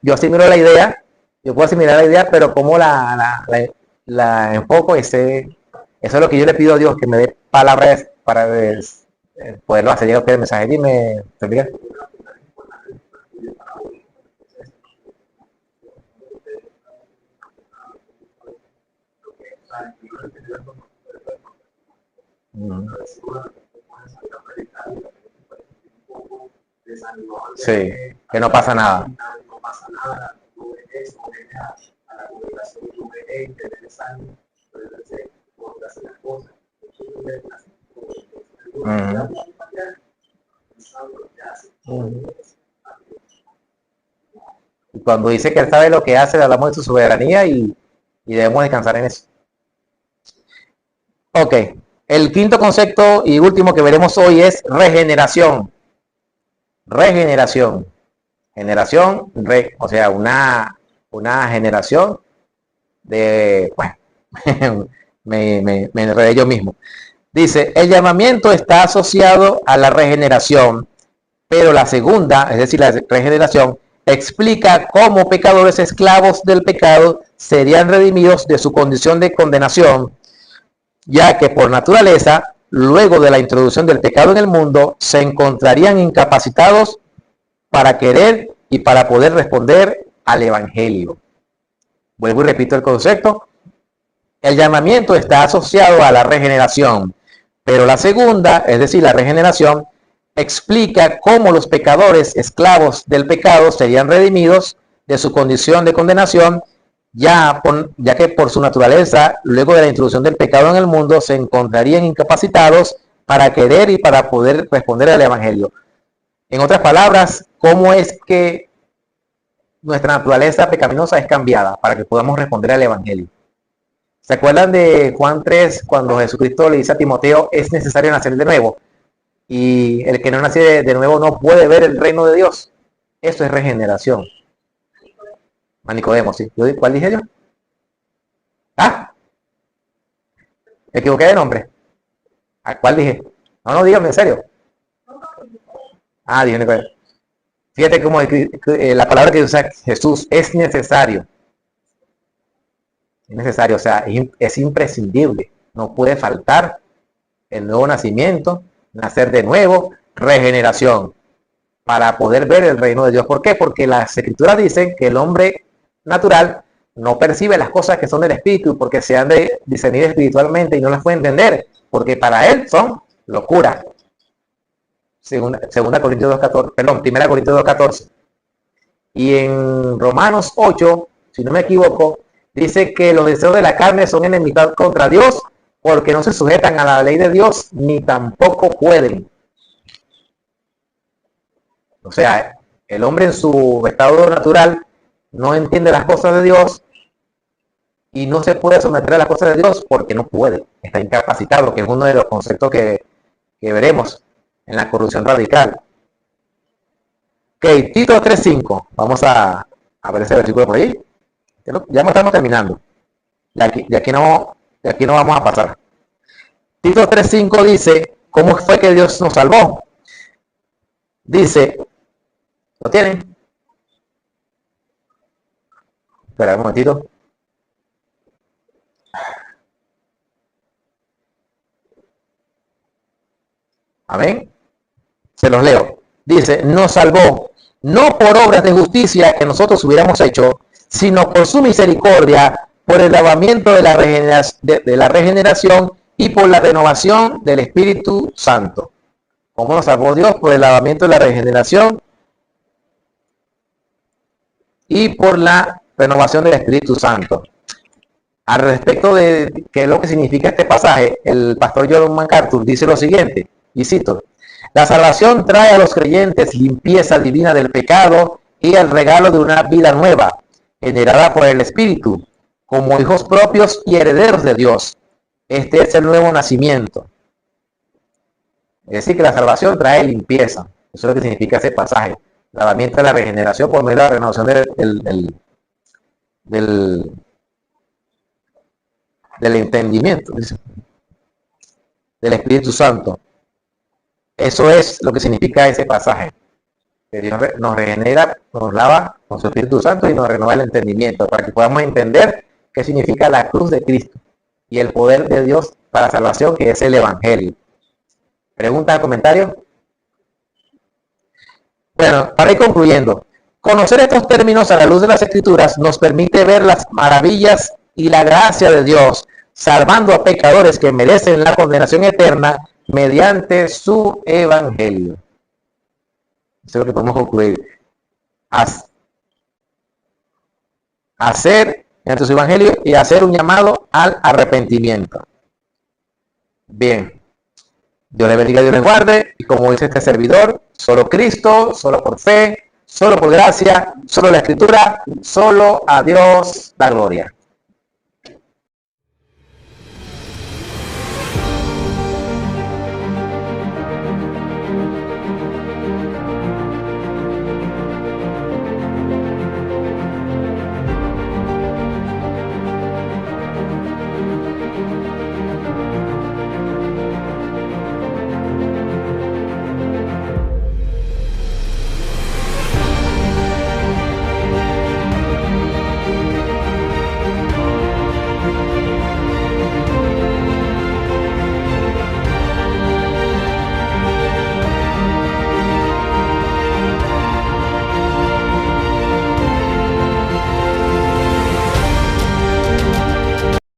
yo asimilo la idea, yo puedo asimilar la idea, pero como la enfoco, eso es lo que yo le pido a Dios, que me dé palabras para poderlo hacer llegar a ustedes el mensaje. Dime, Miguel. Sí, que no pasa nada. Y cuando dice que él sabe lo que hace, hablamos de su soberanía y debemos descansar en eso. Ok, el quinto concepto y último que veremos hoy es regeneración. Regeneración. Generación, o sea, una generación de, bueno, me enredé yo mismo. Dice, el llamamiento está asociado a la regeneración, pero la segunda, es decir, la regeneración, explica cómo pecadores esclavos del pecado serían redimidos de su condición de condenación, ya que por naturaleza, luego de la introducción del pecado en el mundo, se encontrarían incapacitados para querer y para poder responder al Evangelio. Vuelvo y repito el concepto. El llamamiento está asociado a la regeneración, pero la segunda, es decir, la regeneración, explica cómo los pecadores esclavos del pecado serían redimidos de su condición de condenación, ya que por su naturaleza, luego de la introducción del pecado en el mundo, se encontrarían incapacitados para querer y para poder responder al Evangelio. En otras palabras, ¿cómo es que nuestra naturaleza pecaminosa es cambiada para que podamos responder al Evangelio? ¿Se acuerdan de Juan 3 cuando Jesucristo le dice a Timoteo, es necesario nacer de nuevo? Y el que no nace de nuevo no puede ver el reino de Dios. Eso es regeneración. A Nicodemo, ¿sí? ¿Cuál dije yo? ¿Ah? ¿Me equivoqué de nombre? ¿A cuál dije? No, dígame en serio. Dije Nicodemo. Fíjate cómo la palabra que usa Jesús es necesario. Es necesario, o sea, es imprescindible. No puede faltar el nuevo nacimiento, nacer de nuevo, regeneración, para poder ver el reino de Dios. ¿Por qué? Porque las escrituras dicen que el hombre natural no percibe las cosas que son del espíritu porque se han de discernir espiritualmente y no las puede entender, porque para él son locura. Segunda Corintios 2.14, perdón, Primera Corintios 2.14. Y en Romanos 8, si no me equivoco, dice que los deseos de la carne son enemistad contra Dios porque no se sujetan a la ley de Dios ni tampoco pueden. O sea, el hombre en su estado natural no entiende las cosas de Dios y no se puede someter a las cosas de Dios porque no puede. Está incapacitado, que es uno de los conceptos que veremos en la corrupción radical. Ok, Tito 3.5. Vamos a ver ese versículo por ahí. Ya no estamos terminando. De aquí no vamos a pasar. Tito 3.5 dice, ¿cómo fue que Dios nos salvó? Dice, ¿lo tienen? Espera un momentito. Amén. Se los leo. Dice, nos salvó, no por obras de justicia que nosotros hubiéramos hecho, sino por su misericordia, por el lavamiento de la regeneración y por la renovación del Espíritu Santo. ¿Cómo nos salvó Dios? Por el lavamiento de la regeneración y por la renovación del Espíritu Santo. Al respecto de qué es lo que significa este pasaje, el pastor John MacArthur dice lo siguiente, y cito, la salvación trae a los creyentes limpieza divina del pecado y el regalo de una vida nueva, generada por el Espíritu, como hijos propios y herederos de Dios. Este es el nuevo nacimiento. Es decir, que la salvación trae limpieza. Eso es lo que significa ese pasaje. Lavamiento de la regeneración por medio de la renovación del entendimiento, del Espíritu Santo. Eso es lo que significa ese pasaje. Que Dios nos regenera, nos lava con su Espíritu Santo y nos renueva el entendimiento para que podamos entender qué significa la cruz de Cristo y el poder de Dios para la salvación, que es el Evangelio. ¿Preguntas o comentarios? Bueno, para ir concluyendo, conocer estos términos a la luz de las Escrituras nos permite ver las maravillas y la gracia de Dios, salvando a pecadores que merecen la condenación eterna mediante su Evangelio. Eso es lo que podemos concluir. Hacer mediante su Evangelio y hacer un llamado al arrepentimiento. Bien. Dios le bendiga, Dios le guarde. Y como dice este servidor, solo Cristo, solo por fe, solo por gracia, solo la Escritura, solo a Dios la gloria.